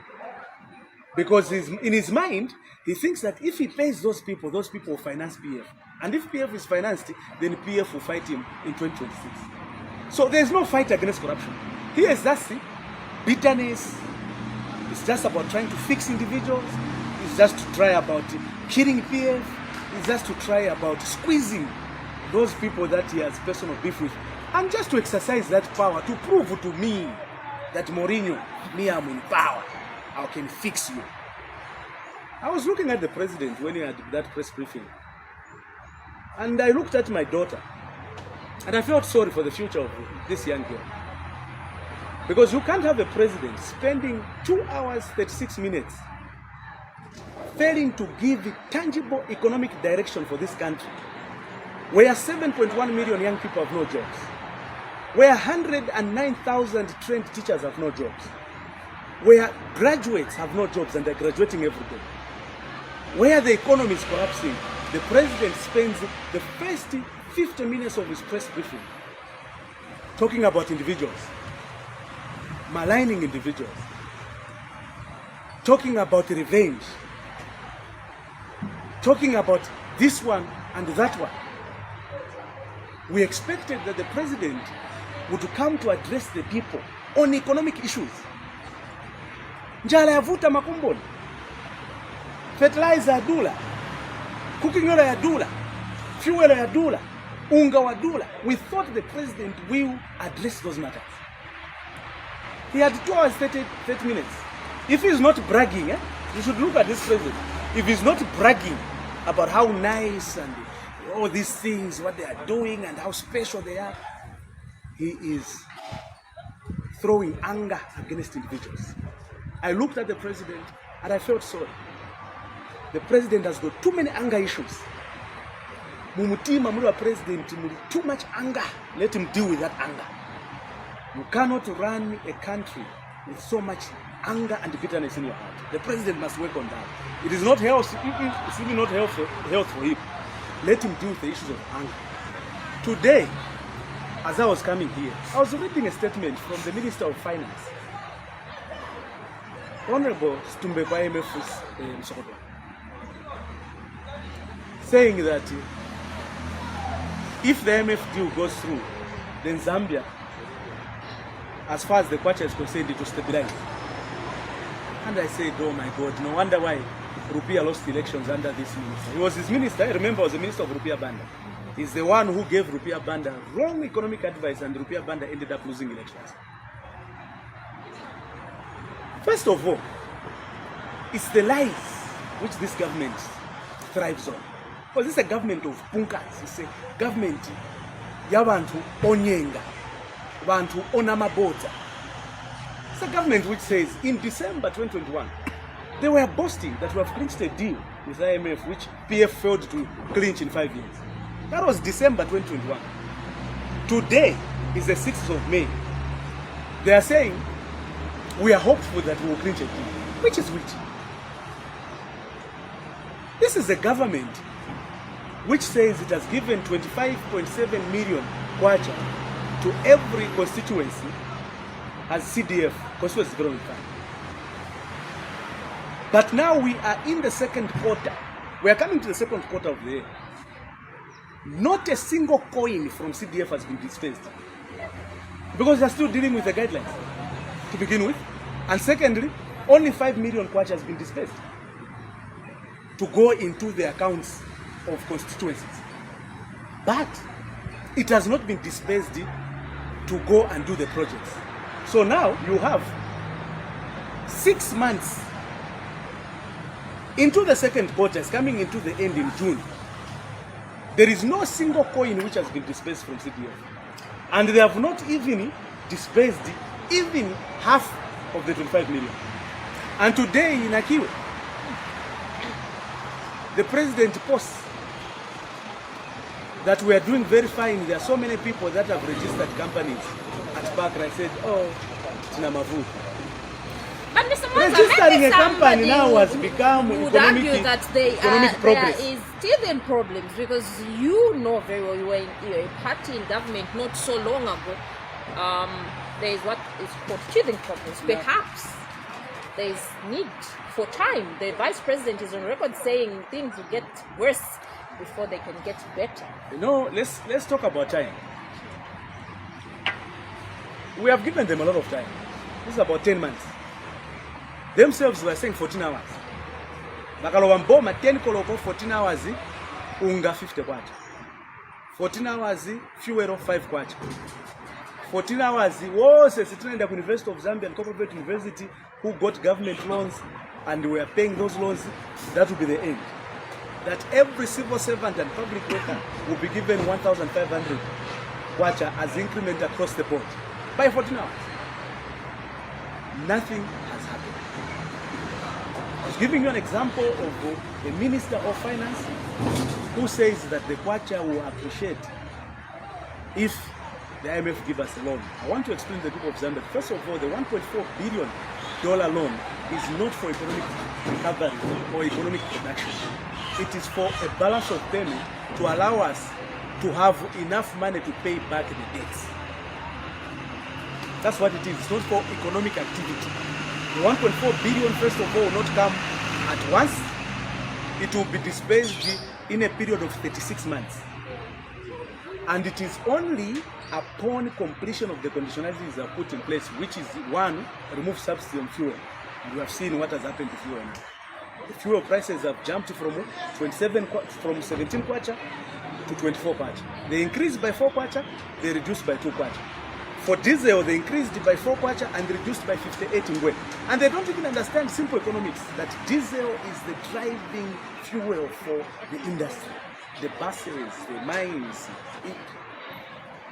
Speaker 2: Because in his mind, he thinks that if he pays those people will finance PF. And if PF is financed, then PF will fight him in 2026. So there's no fight against corruption. Here is just bitterness. It's just about trying to fix individuals. It's just to try about killing PF. It's just to try about squeezing those people that he has personal beef with. And just to exercise that power, to prove to me that Mourinho, me, I'm in power. I can fix you. I was looking at the president when he had that press briefing. And I looked at my daughter. And I felt sorry for the future of this young girl. Because you can't have a president spending 2 hours, 36 minutes failing to give tangible economic direction for this country, where 7.1 million young people have no jobs, where 109,000 trained teachers have no jobs, where graduates have no jobs and they're graduating every day, where the economy is collapsing. The president spends the first 50 minutes of his press briefing talking about individuals, maligning individuals, talking about revenge, talking about this one and that one. We expected that the president would come to address the people on economic issues. Njala yavuta makumboni, fertilizer ya dula, cooking oil ya dula, fuel ya dula, unga wa dula. We thought the president will address those matters. He had 2 hours 30 minutes. If he's not bragging, you should look at this president. If he's not bragging about how nice and all these things, what they are doing and how special they are, he is throwing anger against individuals. I looked at the president and I felt sorry. The president has got too many anger issues. Mumutima muli wa president muli too much anger. Let him deal with that anger. You cannot run a country with so much anger and bitterness in your heart. The president must work on that. It is not healthy. It's really not health for him. Let him deal with the issues of anger. Today, as I was coming here, I was reading a statement from the Minister of Finance, Honorable Stumbe kwa IMF Msokoto, saying that if the IMF deal goes through, then Zambia, as far as the kwacha is concerned, it will stabilize. And I said, oh my God, no wonder why Rupiah lost elections under this minister. He was his minister, I remember, was the minister of Rupiah Banda. He's the one who gave Rupiah Banda wrong economic advice, and Rupiah Banda ended up losing elections. First of all, it's the lies which this government thrives on. Because this is a government of punkas. It's a government yabantu onyenga, bantu onamabota. It's a government which says in December 2021, they were boasting that we have clinched a deal with IMF, which PF failed to clinch in 5 years. That was December 2021. Today is the 6th of May. They are saying we are hopeful that we will clinch a deal. Which is which? This is a government which says it has given 25.7 million kwacha to every constituency as CDF, Constituency Development Fund. But now we are in the second quarter. We are coming to the second quarter of the year. Not a single coin from CDF has been dispensed, because they are still dealing with the guidelines to begin with. And secondly, only 5 million kwacha has been dispensed to go into the accounts of constituencies. But it has not been dispensed to go and do the projects. So now you have 6 months into the second quarter, coming into the end in June. There is no single coin which has been dispensed from CDF. And they have not even dispensed even half of the 25 million. And today in Akiwe, the president posts that we are doing very fine. There are so many people that have registered companies at Bakra. I said, oh, Tina Mavu.
Speaker 1: But Mr. Mwanza,
Speaker 2: registering a company now has become economic progress.
Speaker 1: There is still problems, because you know very well, you were a party in government not so long ago. There is what is called teething problems. Perhaps there is need for time. The vice president is on record saying things will get worse before they can get better.
Speaker 2: You know, let's talk about time. We have given them a lot of time. This is about 10 months. Themselves were saying 14 hours. Bakalowamboma 10 koloko 14 hours unga 50 kwacha. 14 hours fuel 5 kwacha. 14 hours was a student at University of Zambia and Corporate University who got government loans and we are paying those loans. That will be the end. That every civil servant and public worker will be given 1,500 kwacha as increment across the board by 14 hours. Nothing has happened. I was giving you an example of a minister of finance who says that the kwacha will appreciate if the IMF give us a loan. I want to explain to the people of Zambia. First of all, the $1.4 billion loan is not for economic recovery or economic production. It is for a balance of payment to allow us to have enough money to pay back the debts. That's what it is. It's not for economic activity. The 1.4 billion, first of all, will not come at once. It will be dispersed in a period of 36 months. And it is only upon completion of the conditionalities that are put in place, which is one, remove subsidy on fuel. And we have seen what has happened to fuel now. The fuel prices have jumped from 17 kwacha to 24 kwacha. They increased by 4 kwacha, they reduced by 2 kwacha. For diesel, they increased by 4 kwacha and reduced by 58 ngwe. And they don't even understand simple economics, that diesel is the driving fuel for the industry. The buses, the mines,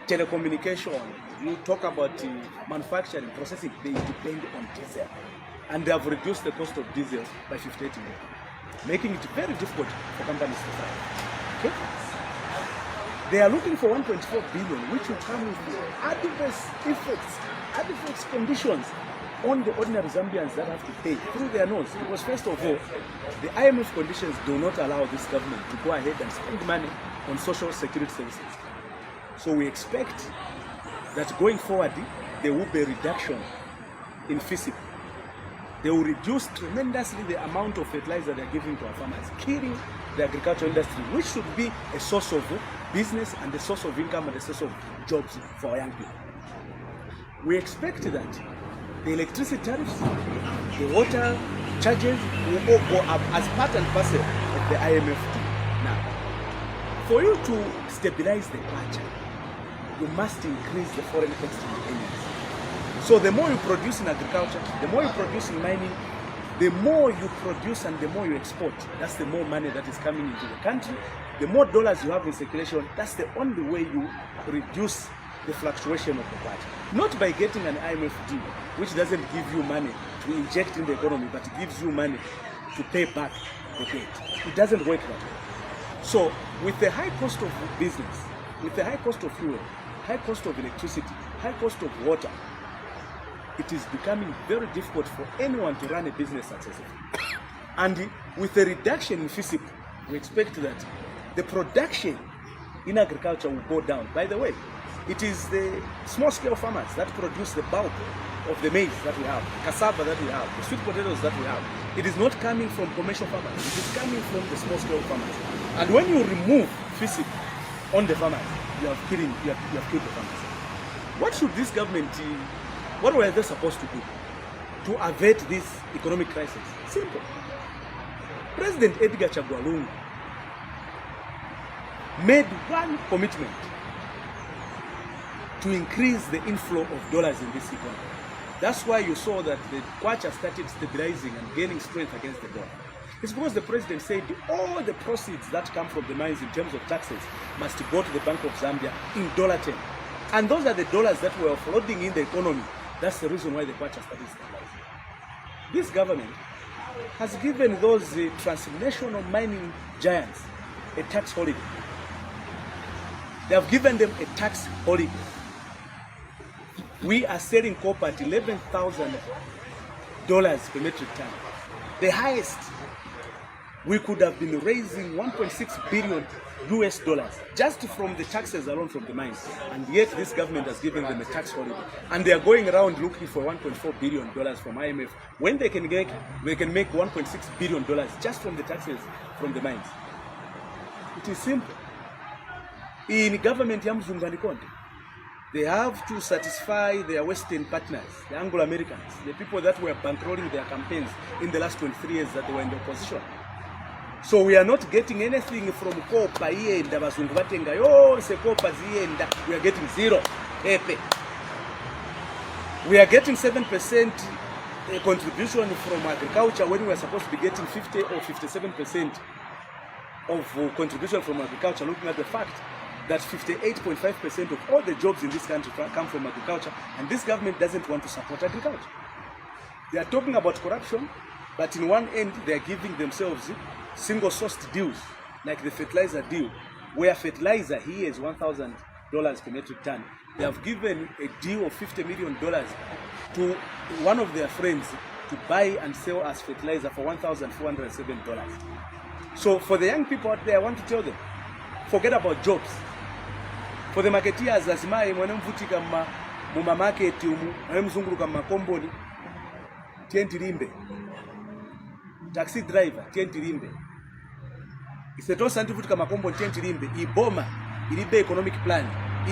Speaker 2: telecommunication, you talk about manufacturing, processing, they depend on diesel. And they have reduced the cost of diesel by 58 ngwe, making it very difficult for companies to thrive. Okay? They are looking for 1.4 billion, which will come with adverse effects, adverse conditions on the ordinary Zambians that have to pay through their nose. Because first of all, the IMF conditions do not allow this government to go ahead and spend money on social security services. So we expect that going forward, there will be a reduction in FISIP. They will reduce tremendously the amount of fertilizer they are giving to our farmers, killing the agricultural industry, which should be a source of business and a source of income and a source of jobs for our young people. We expect that the electricity tariffs, the water charges will all go up as part and parcel of the IMF deal. Now, for you to stabilize the kwacha, you must increase the foreign exchange earnings. So the more you produce in agriculture, the more you produce in mining, the more you produce and the more you export, that's the more money that is coming into the country. The more dollars you have in circulation, that's the only way you reduce the fluctuation of the kwacha. Not by getting an IMF deal, which doesn't give you money to inject in the economy, but it gives you money to pay back the debt. It doesn't work that way. So with the high cost of business, with the high cost of fuel, high cost of electricity, high cost of water, it is becoming very difficult for anyone to run a business successfully. And with the reduction in FISIP, we expect that the production in agriculture will go down. By the way, it is the small-scale farmers that produce the bulk of the maize that we have, the cassava that we have, the sweet potatoes that we have. It is not coming from commercial farmers. It is coming from the small-scale farmers. And when you remove FISIP on the farmers, you have killed the farmers. What should this government what were they supposed to do to avert this economic crisis? Simple. President Edgar Chagwa Lungu made one commitment to increase the inflow of dollars in this economy. That's why you saw that the kwacha started stabilizing and gaining strength against the dollar. It's because the president said all the proceeds that come from the mines in terms of taxes must go to the Bank of Zambia in dollar terms. And those are the dollars that were floating in the economy. That's the reason why the kwacha started stabilizing. This government has given those transnational mining giants a tax holiday. They have given them a tax holiday. We are selling copper at $11,000 per metric ton. The highest. We could have been raising 1.6 billion US dollars just from the taxes alone from the mines. And yet this government has given them a tax holiday. And they are going around looking for $1.4 billion from IMF when they can make $1.6 billion just from the taxes from the mines. It is simple. In government Yamzungani Conte, they have to satisfy their Western partners, the Anglo-Americans, the people that were bankrolling their campaigns in the last 23 years that they were in the opposition. So we are not getting anything from Kopa Yenda Bazungu Batenga. Oh, se Kopa Zienda. We are getting zero. Epe. We are getting 7% contribution from agriculture when we are supposed to be getting 50 or 57% of contribution from agriculture, looking at the fact that 58.5% of all the jobs in this country come from agriculture, and this government doesn't want to support agriculture. They are talking about corruption, but in one end they are giving themselves single-sourced deals, like the fertilizer deal, where fertilizer here is $1,000 per metric ton. They have given a deal of $50 million to one of their friends to buy and sell as fertilizer for $1,407. So for the young people out there, I want to tell them, forget about jobs. For the marketeers, lazima mwanemvutika muma market mzunguluka makomboni. tientirimbe. Taxi driver tientirimbe. Iseto santifutika makombo tientirimbe. Iboma ilibe economic plan.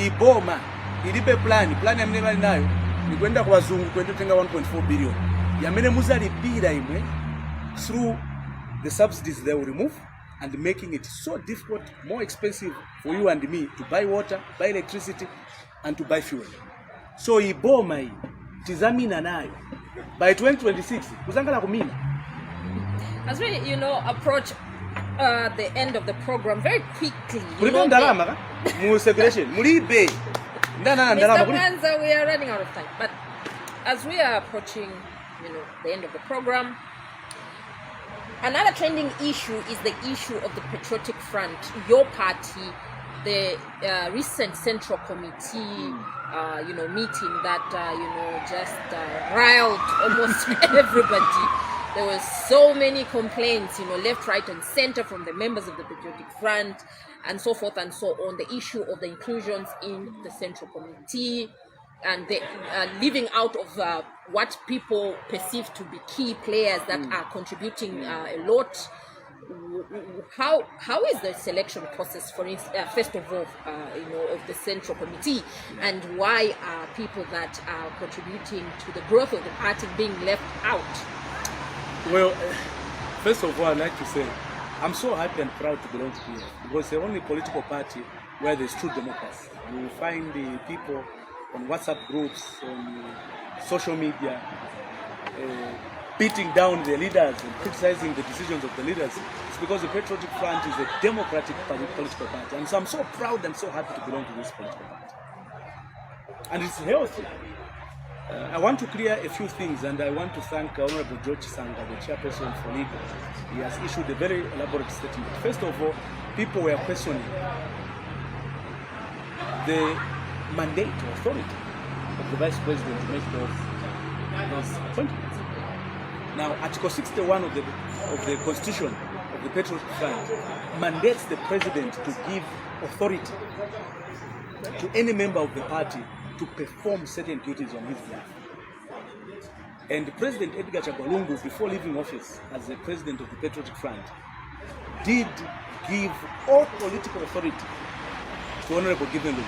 Speaker 2: Iboma ilibe plan ya mnema nayo ni kwenda kwa wazungu kwenda tenga 1.4 billion. Yamene muzalipira imwe through the subsidies they will remove and making it so difficult, more expensive for you and me to buy water, buy electricity and to buy fuel. So iboma hii tizamina nayo by 2026 kuzangala kumina.
Speaker 1: As we approach the end of the program very quickly.
Speaker 2: Mlipo ndalama mu separation mulibe.
Speaker 1: Mr. Mwanza, we are running out of time, but as we are approaching the end of the program, another trending issue is the issue of the Patriotic Front, your party, the recent Central Committee meeting that just riled almost everybody. There were so many complaints, left, right, and center from the members of the Patriotic Front, and so forth and so on. The issue of the inclusions in the Central Committee and the leaving out of what people perceive to be key players that are contributing a lot. How is the selection process, for instance, first of all, of the Central Committee, and why are people that are contributing to the growth of the party being left out?
Speaker 2: Well, first of all, I'd like to say I'm so happy and proud to belong to here because the only political party where there's true democracy. You will find the people on WhatsApp groups, on social media, beating down the leaders and criticizing the decisions of the leaders. It's because the Patriotic Front is a democratic political party. And so I'm so proud and so happy to belong to this political party. And it's healthy. I want to clear a few things, and I want to thank Honorable George Sanga, the chairperson for legal. He has issued a very elaborate statement. First of all, people were questioning the mandate or authority of the Vice President to make those appointments. Now, Article 61 of the Constitution of the Patriotic Front mandates the President to give authority to any member of the party to perform certain duties on his behalf. And President Edgar Chagwa, before leaving office as the President of the Patriotic Front, did give all political authority to Honorable Given Lewin,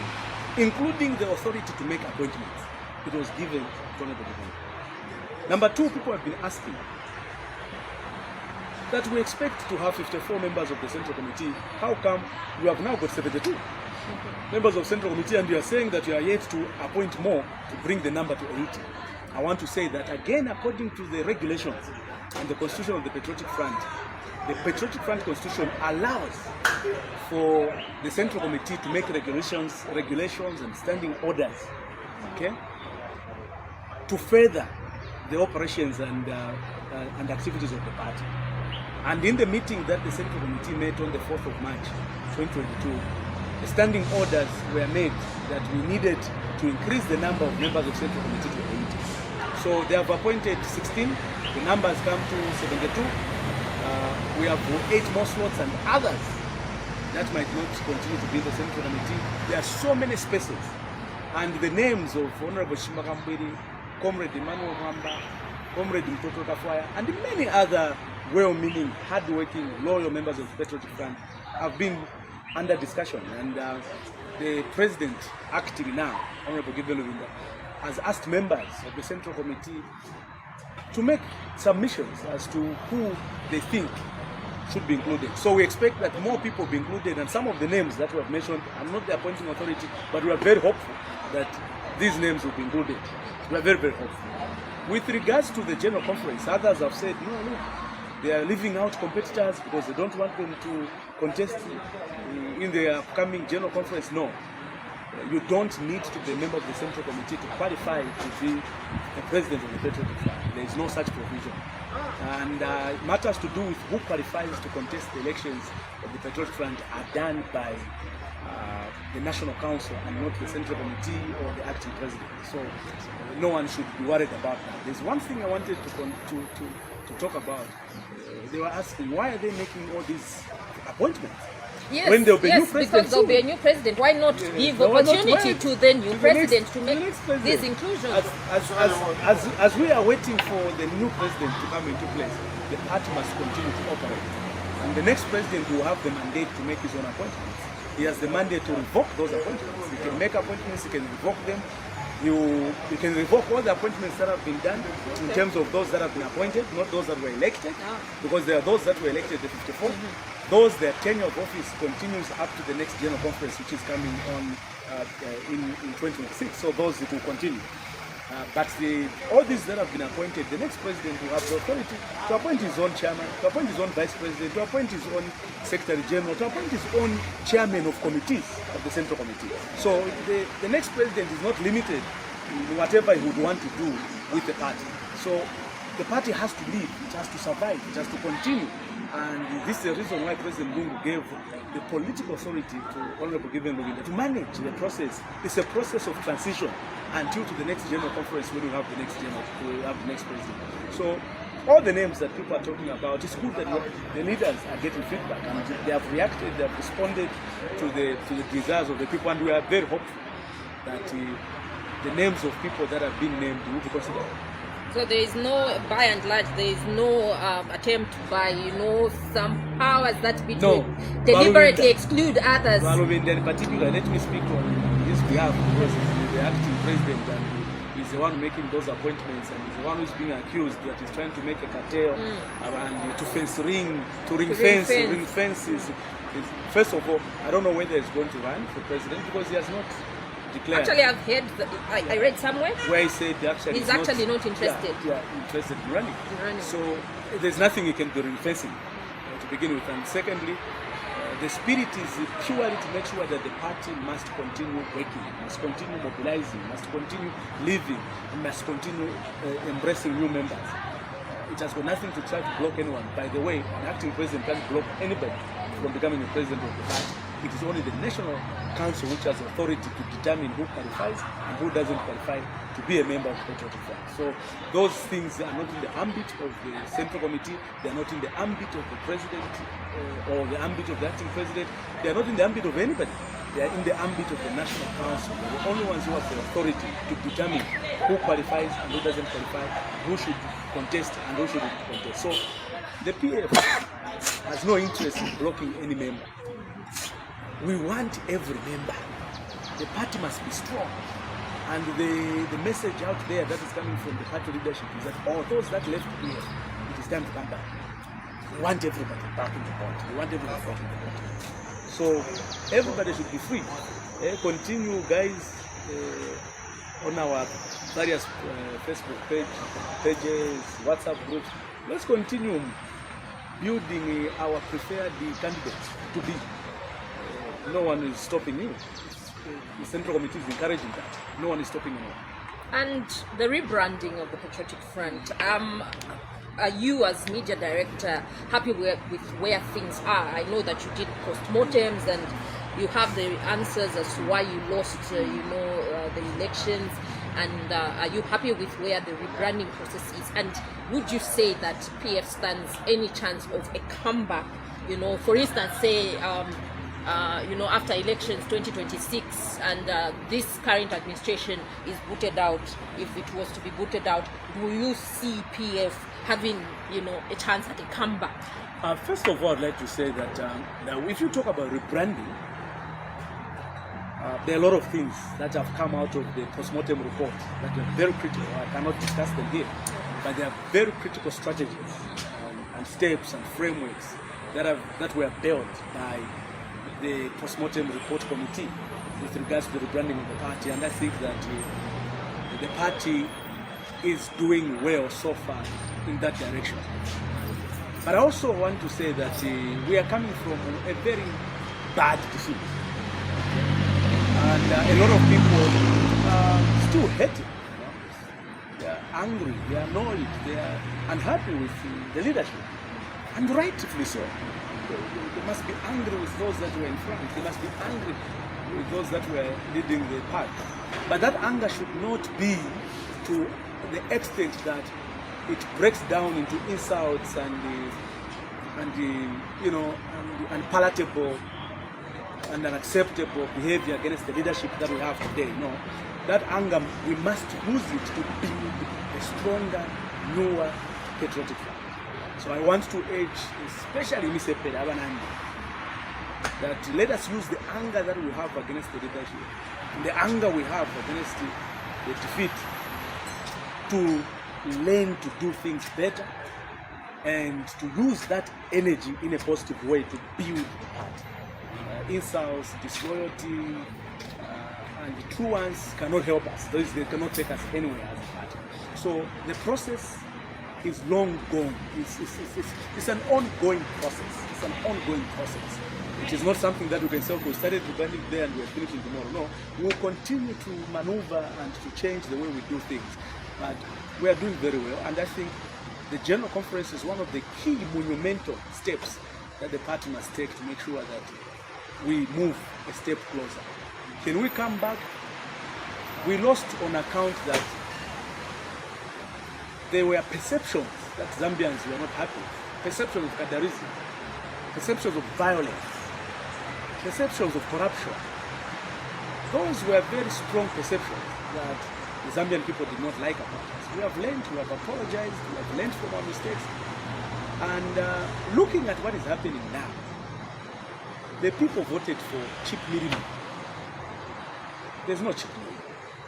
Speaker 2: including the authority to make appointments. It was given to Honorable Given. Number two, people have been asking that we expect to have 54 members of the Central Committee. How come we have now got 72? Members of Central Committee, and you are saying that you are yet to appoint more to bring the number to 80. I want to say that again, according to the regulations and the Constitution of the Patriotic Front, the Patriotic Front Constitution allows for the Central Committee to make regulations and standing orders, okay, to further the operations and activities of the party. And in the meeting that the Central Committee met on the 4th of March 2022, the standing orders were made that we needed to increase the number of members of Central Committee to 80. So they have appointed 16, the numbers come to 72. We have 8 more slots and others that might not continue to be in the Central Committee. There are so many spaces. And the names of Honorable Shimakambiri, Comrade Emmanuel Mwamba, Comrade Mtoto Kafwaya, and many other well-meaning, hard-working, loyal members of the Patriotic Front have been under discussion, and the President acting now, Honorable Given Lewin, has asked members of the Central Committee to make submissions as to who they think should be included. So we expect that more people be included, and some of the names that we have mentioned, I'm not the appointing authority, but we are very hopeful that these names will be included. We are very, very hopeful. With regards to the General Conference, others have said, no, they are leaving out competitors because they don't want them to contest in the upcoming General Conference. No. You don't need to be a member of the Central Committee to qualify to be the President of the Patriotic Front. There is no such provision. And matters to do with who qualifies to contest the elections of the Patriotic Front are done by the National Council and not the Central Committee or the acting President. So no one should be worried about that. There's one thing I wanted to talk about. They were asking, why are they making all these appointments?
Speaker 1: Yes,
Speaker 2: when there'll be
Speaker 1: yes,
Speaker 2: new president,
Speaker 1: because there'll be a new president. Why not give opportunity to the new president to make these inclusions?
Speaker 2: As we are waiting for the new president to come into place, the party must continue to operate. And the next president will have the mandate to make his own appointments. He has the mandate to revoke those appointments. He can make appointments, he can revoke them. You can revoke all the appointments that have been done in terms of those that have been appointed, not those that were elected, because there are those that were elected the 54. Those, their tenure of office continues up to the next general conference, which is coming on in 2026. So those it will continue. But all these that have been appointed, the next president will have the authority to appoint his own chairman, to appoint his own vice president, to appoint his own secretary general, to appoint his own chairman of committees of the central committee. So the next president is not limited in whatever he would want to do with the party. So the party has to live, it has to survive, it has to continue. And this is the reason why President Lungu gave the political authority to Honorable Given Lubinda to manage the process. It's a process of transition until to the next general conference when we have the next president. So all the names that people are talking about, it's good that the leaders are getting feedback and they have reacted, they have responded to the desires of the people, and we are very hopeful that the names of people that have been named will be considered.
Speaker 1: So there is no, by and large, there is no attempt by, some powers that be to deliberately exclude others.
Speaker 2: In particular, let me speak on his behalf, because he's the acting president and he's the one making those appointments, and he's the one who's being accused that he's trying to make a cartel and to ring fences. First of all, I don't know whether he's going to run for president because he has not declared.
Speaker 1: Actually, I've heard, I read somewhere
Speaker 2: where he said actually
Speaker 1: he's actually not interested.
Speaker 2: Interested in running. So there's nothing he can do in fencing to begin with. And secondly, the spirit is purely to make sure that the party must continue working, must continue mobilizing, must continue living, and must continue embracing new members. It has got nothing to try to block anyone. By the way, an acting president can't block anybody from becoming a president of the party. It is only the National Council which has authority to determine who qualifies and who doesn't qualify to be a member of the Patriotic Front. So those things are not in the ambit of the Central Committee, they are not in the ambit of the President or the ambit of the acting President, they are not in the ambit of anybody. They are in the ambit of the National Council. They are the only ones who have the authority to determine who qualifies and who doesn't qualify, who should contest and who shouldn't contest. So the PF has no interest in blocking any member. We want every member. The party must be strong. And the message out there that is coming from the party leadership is that all those that left here, it is time to come back. We want everybody back in the party. We want everybody back in the party. So everybody should be free. Continue, guys, on our various Facebook pages, WhatsApp groups. Let's continue building our preferred candidates to be. No one is stopping you. The Central Committee is encouraging that. No one is stopping anyone.
Speaker 1: And the rebranding of the Patriotic Front, are you as media director happy with where things are? I know that you did postmortems and you have the answers as to why you lost, the elections. And are you happy with where the rebranding process is? And would you say that PF stands any chance of a comeback? For instance, say, after elections 2026 and this current administration is booted out, if it was to be booted out, do you see PF having, a chance at a comeback?
Speaker 2: First of all, I'd like to say that if you talk about rebranding, there are a lot of things that have come out of the postmortem report that are very critical. I cannot discuss them here, but they are very critical strategies and steps and frameworks that were built by the postmortem report committee with regards to the rebranding of the party, and I think that the party is doing well so far in that direction. But I also want to say that we are coming from a very bad defeat, and a lot of people are still hating. They are angry, they are annoyed, they are unhappy with the leadership, and rightfully so. They must be angry with those that were in front. They must be angry with those that were leading the party. But that anger should not be to the extent that it breaks down into insults and palatable and unacceptable behavior against the leadership that we have today. No, that anger, we must use it to build a stronger, newer, patriotic flag. So I want to urge, especially Mr. Pedavanandi, that let us use the anger that we have against the leadership, and the anger we have against the defeat, to learn to do things better and to use that energy in a positive way to build the party. Insults, disloyalty, and the true ones cannot help us. They cannot take us anywhere as a party. So the process is long gone. It's an ongoing process. It's an ongoing process. It is not something that we can say, okay, we started rebranding there and we're finishing tomorrow. No, we will continue to maneuver and to change the way we do things. But we are doing very well, and I think the General Conference is one of the key monumental steps that the party must take to make sure that we move a step closer. Can we come back? We lost on account that there were perceptions that Zambians were not happy. Perceptions of Kadarism, perceptions of violence, perceptions of corruption. Those were very strong perceptions that the Zambian people did not like about us. We have learned, we have apologized, we have learned from our mistakes. And looking at what is happening now, the people voted for cheap minimum. There's no cheap minimum.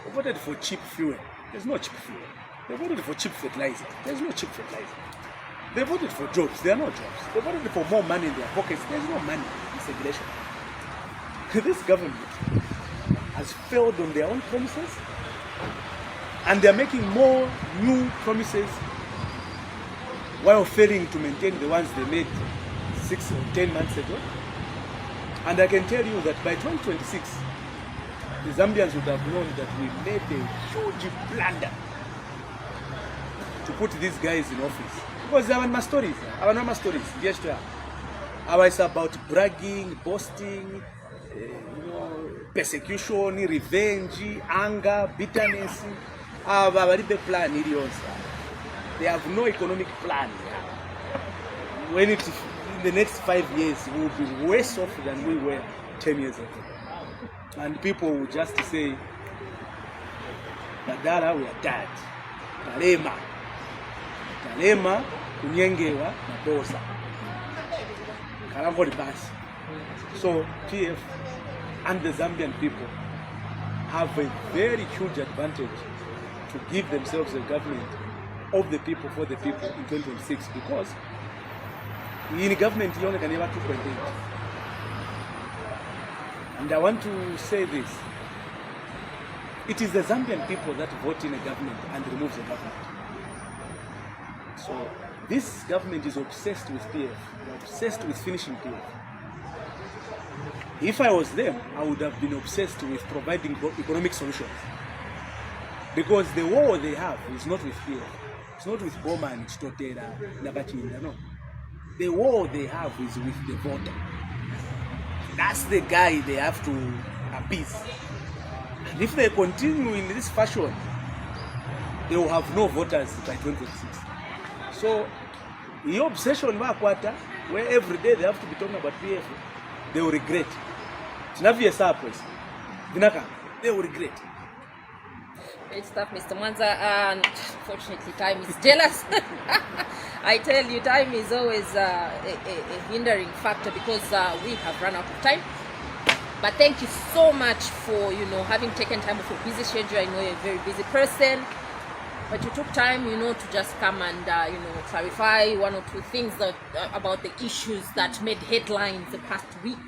Speaker 2: They voted for cheap fuel. There's no cheap fuel. They voted for cheap fertilizer. There's no cheap fertilizer. They voted for jobs. There are no jobs. They voted for more money in their pockets. There's no money in circulation. This government has failed on their own promises, and they're making more new promises while failing to maintain the ones they made 6 or 10 months ago. And I can tell you that by 2026, the Zambians would have known that we made a huge blunder to put these guys in office. Because there are no stories. Our normal stories. Yes, ours is about bragging, boasting, persecution, revenge, anger, bitterness. Plan. They have no economic plan. When it in the next 5 years, we will be worse off than we were 10 years ago. And people will just say, Badala, we are dead. Kalema, kunyengewa, nadosa. Kalangoli basi. So, PF and the Zambian people have a very huge advantage to give themselves a government of the people, for the people in 2026, because in government you only can have 2.8. And I want to say this. It is the Zambian people that vote in a government and remove the government. So this government is obsessed with PF, obsessed with finishing PF. If I was them, I would have been obsessed with providing economic solutions. Because the war they have is not with PF. It's not with Boma and Chitotera, Nakachinda, no. The war they have is with the voter. That's the guy they have to appease. And if they continue in this fashion, they will have no voters by 2026. So, the obsession where every day they have to be talking about PF, they will regret. It's not a surprise. They will regret.
Speaker 1: Great stuff, Mr. Mwanza. And fortunately, time is jealous. I tell you, time is always a hindering factor because we have run out of time. But thank you so much for, having taken time off your busy schedule. I know you're a very busy person, but you took time, to just come and, clarify one or two things that, about the issues that made headlines the past week.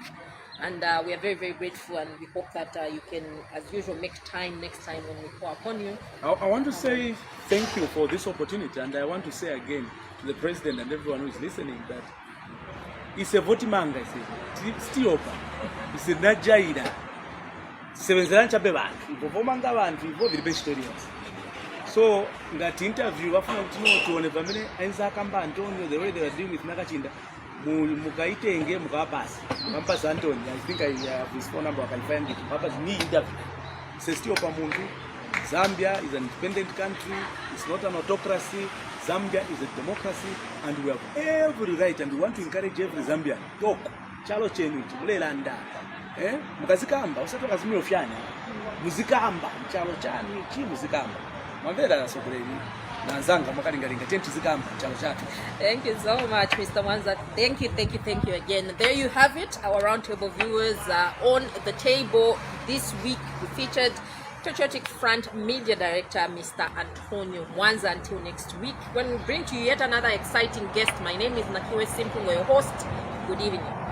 Speaker 1: And we are very, very grateful, and we hope that you can, as usual, make time next time when we call upon you. I
Speaker 2: want to say thank you for this opportunity, and I want to say again to the President and everyone who is listening that it's a voting manga, it's still open. It's a Najaida. So that interview, the way they were dealing with Nakachinda, Mukaitenge Mukapas, Pampas Anton, I think I have his phone number, I can find it. Papa's knee interview. Sestio Pamundu. Zambia is an independent country, it's not an autocracy. Zambia is a democracy, and we have every right, and we want to encourage every Zambian. Talk, chalo chenu, chulelanda. mukazikamba usati wakazimira ofyanya muzikamba mchalo chani chi muzikamba mwamvera sogoleri nanzanga mwakalingalinga tenti zikamba mchalo chatu.
Speaker 1: Thank you so much, Mr. Mwanza. Thank you again. There you have it, our roundtable viewers. On the table this week we featured Patriotic Front Media Director Mr. Antonio Mwanza. Until next week when we bring to you yet another exciting guest, my name is Nakiwe Simpungo, your host. Good evening.